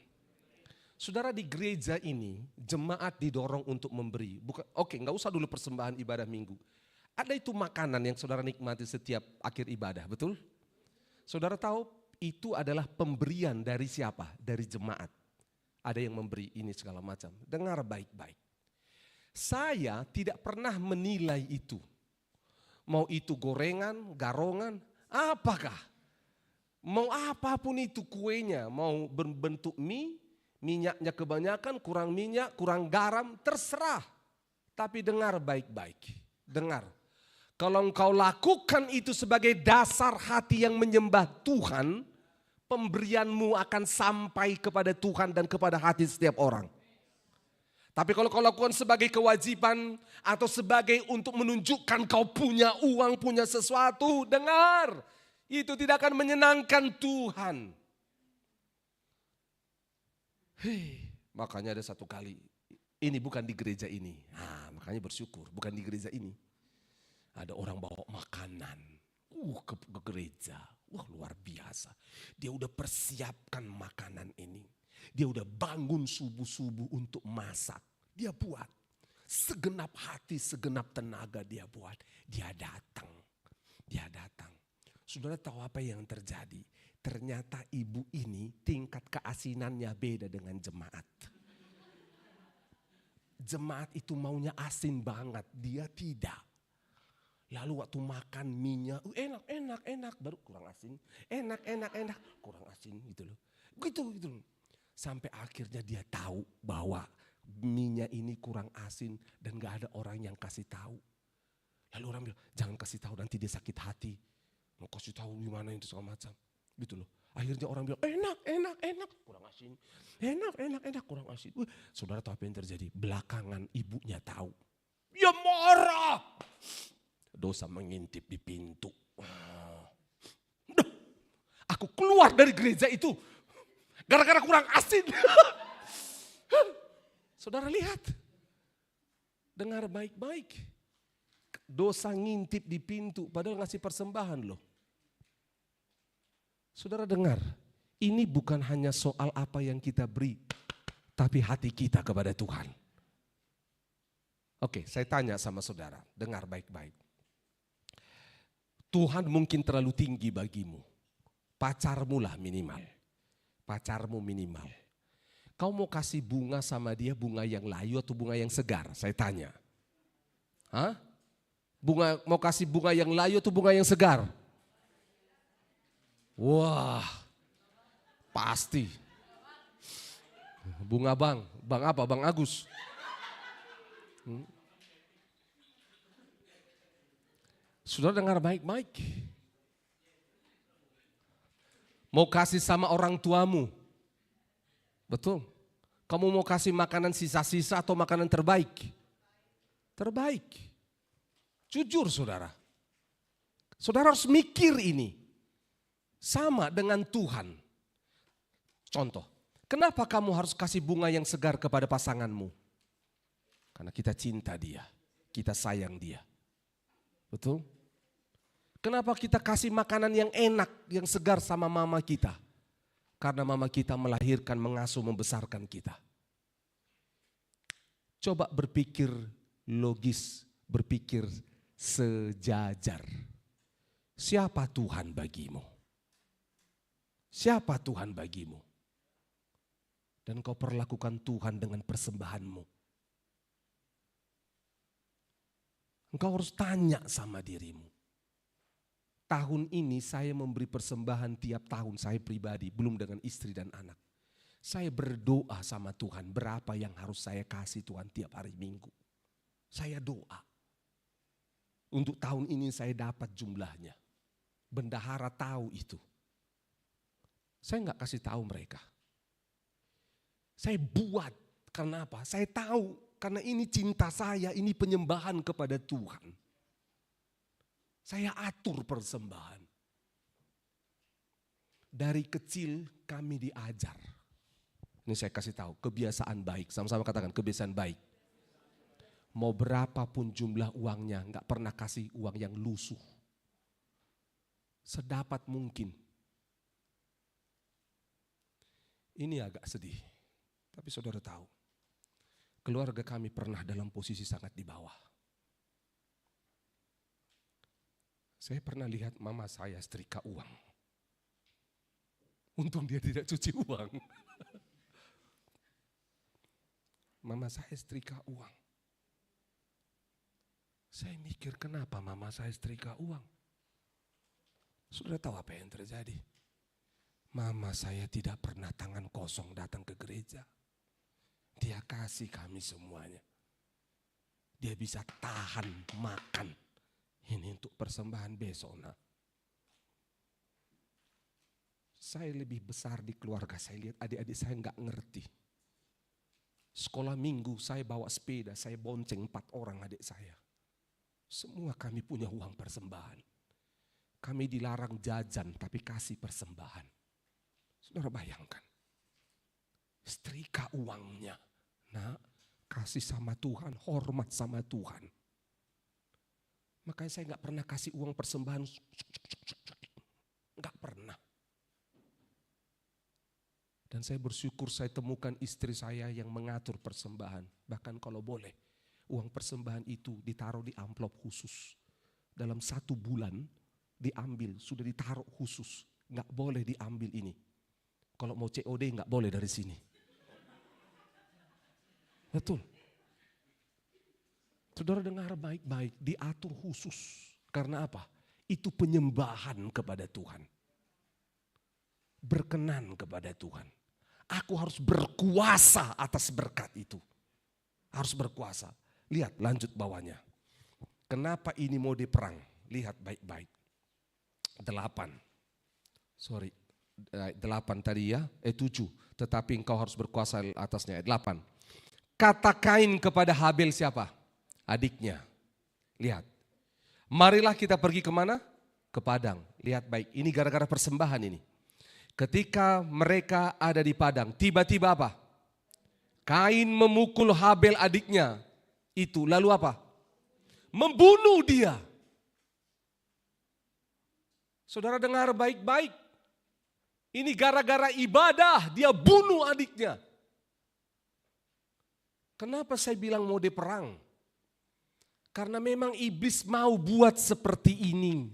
Saudara di gereja ini, jemaat didorong untuk memberi. Oke, enggak usah dulu persembahan ibadah minggu. Ada itu makanan yang saudara nikmati setiap akhir ibadah, betul? Saudara tahu itu adalah pemberian dari siapa? Dari jemaat. Ada yang memberi ini segala macam. Dengar baik-baik. Saya tidak pernah menilai itu. Mau itu gorengan, garongan, apakah? Mau apapun itu kuenya, mau berbentuk mie, minyaknya kebanyakan, kurang minyak, kurang garam, terserah. Tapi dengar baik-baik, dengar. Kalau engkau lakukan itu sebagai dasar hati yang menyembah Tuhan, pemberianmu akan sampai kepada Tuhan dan kepada hati setiap orang. Tapi kalau kau lakukan sebagai kewajiban atau sebagai untuk menunjukkan kau punya uang, punya sesuatu, dengar. Itu tidak akan menyenangkan Tuhan. Makanya ada satu kali, ini bukan di gereja ini. Makanya bersyukur, bukan di gereja ini. Ada orang bawa makanan ke gereja. Wah luar biasa. Dia udah persiapkan makanan ini. Dia udah bangun subuh-subuh untuk masak. Dia buat. Segenap hati, segenap tenaga dia buat. Dia datang. Saudara tahu apa yang terjadi? Ternyata ibu ini tingkat keasinannya beda dengan jemaat. Jemaat itu maunya asin banget, dia tidak. Lalu waktu makan minyak, enak, baru kurang asin. Enak, kurang asin gitu loh. Gitu. Sampai akhirnya dia tahu bahwa minyak ini kurang asin dan gak ada orang yang kasih tahu. Lalu orang bilang, jangan kasih tahu, nanti dia sakit hati. Mau kasih tahu gimana itu segala macam. Gitu loh. Akhirnya orang bilang, enak, kurang asin. Enak, kurang asin. Saudara tahu apa yang terjadi? Belakangan ibunya tahu. Dia marah. Dosa mengintip di pintu. Aku keluar dari gereja itu. Gara-gara kurang asin. Saudara lihat. Dengar baik-baik. Dosa ngintip di pintu padahal ngasih persembahan loh. Saudara dengar. Ini bukan hanya soal apa yang kita beri. Tapi hati kita kepada Tuhan. Oke, saya tanya sama saudara. Dengar baik-baik. Tuhan mungkin terlalu tinggi bagimu. Pacarmu lah minimal. Pacarmu minimal. Kau mau kasih bunga sama dia, bunga yang layu atau bunga yang segar? Saya tanya. Hah? Mau kasih bunga yang layu atau bunga yang segar? Wah, pasti. Bunga bang apa? Bang Agus. Saudara dengar baik-baik. Mau kasih sama orang tuamu. Betul. Kamu mau kasih makanan sisa-sisa atau makanan terbaik? Terbaik. Jujur saudara. Saudara harus mikir ini. Sama dengan Tuhan. Contoh. Kenapa kamu harus kasih bunga yang segar kepada pasanganmu? Karena kita cinta dia. Kita sayang dia. Betul? Kenapa kita kasih makanan yang enak, yang segar sama mama kita? Karena mama kita melahirkan, mengasuh, membesarkan kita. Coba berpikir logis, berpikir sejajar. Siapa Tuhan bagimu? Siapa Tuhan bagimu? Dan kau perlakukan Tuhan dengan persembahanmu. Engkau harus tanya sama dirimu. Tahun ini saya memberi persembahan tiap tahun saya pribadi, belum dengan istri dan anak. Saya berdoa sama Tuhan berapa yang harus saya kasih Tuhan tiap hari Minggu. Saya doa. Untuk tahun ini saya dapat jumlahnya. Bendahara tahu itu. Saya enggak kasih tahu mereka. Saya buat, karena apa? Saya tahu, karena ini cinta saya, ini penyembahan kepada Tuhan. Saya atur persembahan. Dari kecil kami diajar. Ini saya kasih tahu, kebiasaan baik. Sama-sama katakan kebiasaan baik. Mau berapapun jumlah uangnya, enggak pernah kasih uang yang lusuh. Sedapat mungkin. Ini agak sedih. Tapi saudara tahu, keluarga kami pernah dalam posisi sangat di bawah. Saya pernah lihat mama saya setrika uang. Untung dia tidak cuci uang. Mama saya setrika uang. Saya mikir kenapa mama saya setrika uang. Sudah tahu apa yang terjadi? Mama saya tidak pernah tangan kosong datang ke gereja. Dia kasih kami semuanya. Dia bisa tahan makan. Ini untuk persembahan besok nak. Saya lebih besar di keluarga, saya lihat adik-adik saya enggak ngerti. Sekolah minggu saya bawa sepeda, saya bonceng 4 orang adik saya. Semua kami punya uang persembahan. Kami dilarang jajan tapi kasih persembahan. Saudara bayangkan. Setrika uangnya. Nah, kasih sama Tuhan, hormat sama Tuhan. Makanya saya enggak pernah kasih uang persembahan. Enggak pernah. Dan saya bersyukur saya temukan istri saya yang mengatur persembahan. Bahkan kalau boleh, uang persembahan itu ditaruh di amplop khusus. Dalam 1 bulan diambil, sudah ditaruh khusus. Enggak boleh diambil ini. Kalau mau COD enggak boleh dari sini. Betul. Saudara dengar baik-baik, diatur khusus. Karena apa? Itu penyembahan kepada Tuhan. Berkenan kepada Tuhan. Aku harus berkuasa atas berkat itu. Harus berkuasa. Lihat lanjut bawahnya. Kenapa ini mode perang? Lihat baik-baik. 8 tadi ya, 7. Tetapi engkau harus berkuasa atasnya. 8. Kata Kain kepada Habel siapa? Adiknya. Lihat. Marilah kita pergi kemana? Ke padang. Lihat baik, ini gara-gara persembahan ini. Ketika mereka ada di padang, tiba-tiba apa? Kain memukul Habel adiknya. Itu lalu apa? Membunuh dia. Saudara dengar baik-baik. Ini gara-gara ibadah dia bunuh adiknya. Kenapa saya bilang mode perang? Karena memang iblis mau buat seperti ini.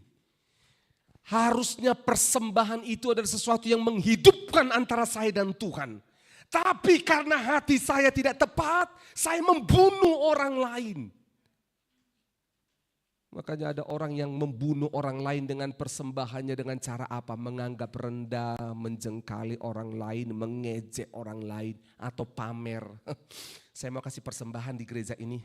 Harusnya persembahan itu adalah sesuatu yang menghidupkan antara saya dan Tuhan. Tapi karena hati saya tidak tepat, saya membunuh orang lain. Makanya ada orang yang membunuh orang lain dengan persembahannya dengan cara apa? Menganggap rendah, menjengkali orang lain, mengejek orang lain, atau pamer. Saya mau kasih persembahan di gereja ini.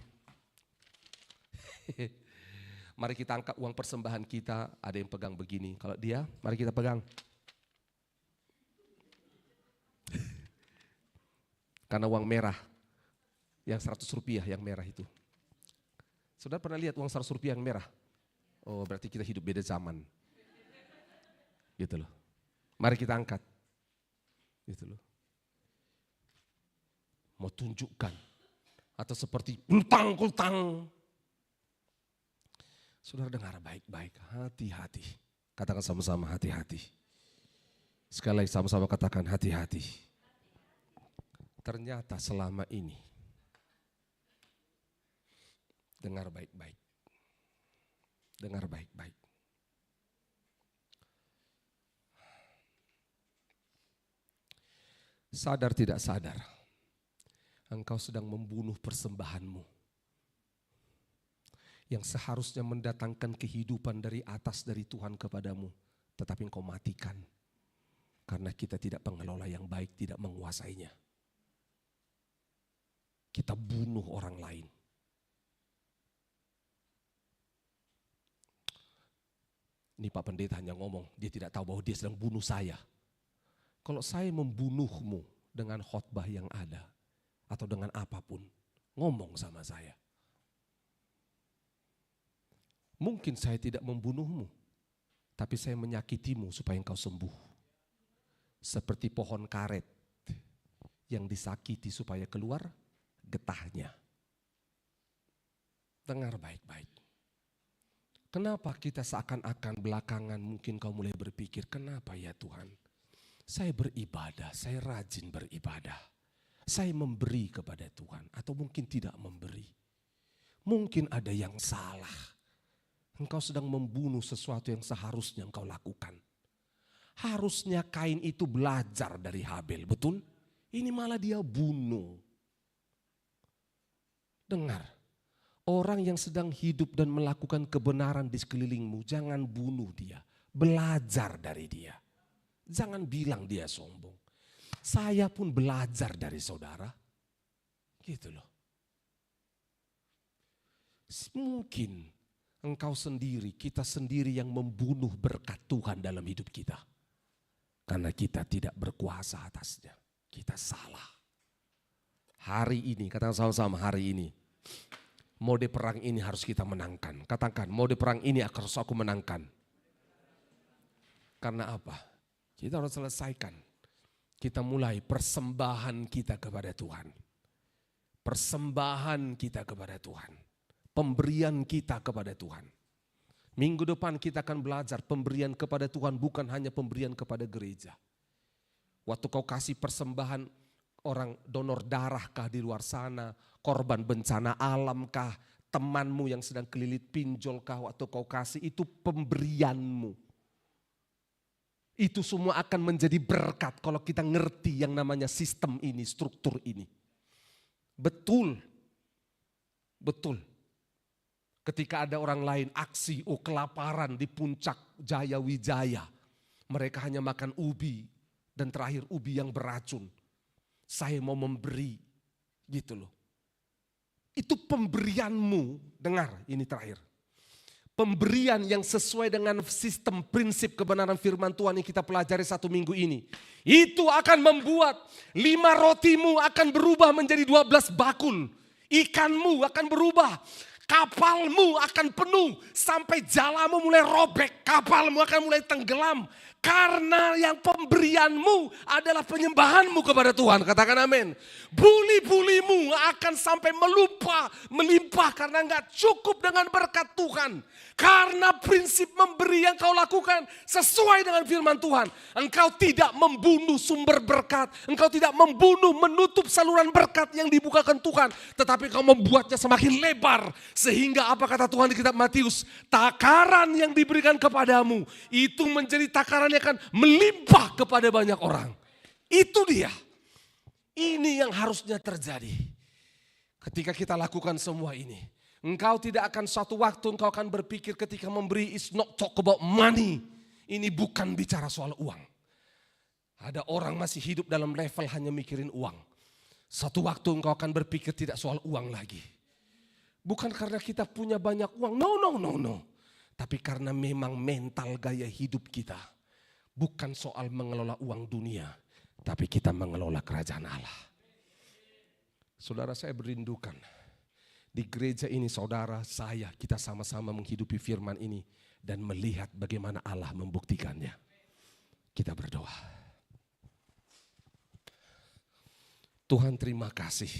Mari kita angkat uang persembahan kita, ada yang pegang begini. Kalau dia, mari kita pegang. Karena uang merah, yang 100 rupiah yang merah itu. Saudara pernah lihat uang 100 rupiah yang merah? Oh berarti kita hidup beda zaman. Gitu loh. Mari kita angkat. Gitu loh. Mau tunjukkan. Atau seperti kultang. Saudara dengar baik-baik. Hati-hati. Katakan sama-sama hati-hati. Sekali lagi sama-sama katakan hati-hati. Ternyata selama ini. Dengar baik-baik. Dengar baik-baik. Sadar tidak sadar, engkau sedang membunuh persembahanmu. Yang seharusnya mendatangkan kehidupan dari atas dari Tuhan kepadamu. Tetapi engkau matikan. Karena kita tidak pengelola yang baik, tidak menguasainya. Kita bunuh orang lain. Ini Pak Pendeta hanya ngomong, dia tidak tahu bahwa dia sedang bunuh saya. Kalau saya membunuhmu dengan khotbah yang ada, atau dengan apapun, ngomong sama saya. Mungkin saya tidak membunuhmu, tapi saya menyakitimu supaya engkau sembuh. Seperti pohon karet yang disakiti supaya keluar getahnya. Dengar baik-baik. Kenapa kita seakan-akan belakangan mungkin kau mulai berpikir, kenapa ya Tuhan? Saya beribadah, saya rajin beribadah. Saya memberi kepada Tuhan atau mungkin tidak memberi. Mungkin ada yang salah. Engkau sedang membunuh sesuatu yang seharusnya engkau lakukan. Harusnya Kain itu belajar dari Habel, betul? Ini malah dia bunuh. Dengar. Orang yang sedang hidup dan melakukan kebenaran di sekelilingmu, jangan bunuh dia. Belajar dari dia. Jangan bilang dia sombong. Saya pun belajar dari saudara. Gitu loh. Mungkin engkau sendiri, kita sendiri yang membunuh berkat Tuhan dalam hidup kita. Karena kita tidak berkuasa atasnya. Kita salah. Hari ini, katakan sama-sama hari ini. Mode perang ini harus kita menangkan. Katakan, mode perang ini harus aku menangkan. Karena apa? Kita harus selesaikan. Kita mulai persembahan kita kepada Tuhan. Persembahan kita kepada Tuhan. Pemberian kita kepada Tuhan. Minggu depan kita akan belajar pemberian kepada Tuhan bukan hanya pemberian kepada gereja. Waktu kau kasih persembahan orang donor darah kah di luar sana, korban bencana alam kah, temanmu yang sedang kelilit pinjol kah, waktu kau kasih itu pemberianmu. Itu semua akan menjadi berkat kalau kita ngerti yang namanya sistem ini, struktur ini. Betul, betul. Ketika ada orang lain aksi kelaparan di puncak Jaya Wijaya, mereka hanya makan ubi dan terakhir ubi yang beracun. saya mau memberi, gitu loh. Itu pemberianmu, dengar ini terakhir. Pemberian yang sesuai dengan sistem prinsip kebenaran firman Tuhan yang kita pelajari 1 minggu ini. Itu akan membuat 5 rotimu akan berubah menjadi 12 bakul. Ikanmu akan berubah. Kapalmu akan penuh sampai jalamu mulai robek. Kapalmu akan mulai tenggelam. Karena yang pemberianmu adalah penyembahanmu kepada Tuhan. Katakan amin. Buli-bulimu akan sampai melimpah karena enggak cukup dengan berkat Tuhan. Karena prinsip memberi yang kau lakukan sesuai dengan firman Tuhan. Engkau tidak membunuh sumber berkat. Engkau tidak menutup saluran berkat yang dibukakan Tuhan. Tetapi kau membuatnya semakin lebar. Sehingga apa kata Tuhan di kitab Matius? Takaran yang diberikan kepadamu itu menjadi takaran yang akan melimpah kepada banyak orang. Itu dia. Ini yang harusnya terjadi. Ketika kita lakukan semua ini. Engkau tidak akan suatu waktu engkau akan berpikir ketika memberi is not talk about money. Ini bukan bicara soal uang. Ada orang masih hidup dalam level hanya mikirin uang. Suatu waktu engkau akan berpikir tidak soal uang lagi. Bukan karena kita punya banyak uang. No. Tapi karena memang mental gaya hidup kita. Bukan soal mengelola uang dunia. Tapi kita mengelola kerajaan Allah. Saudara, saya berindukan. Di gereja ini saudara, saya, kita sama-sama menghidupi firman ini. Dan melihat bagaimana Allah membuktikannya. Kita berdoa. Tuhan terima kasih.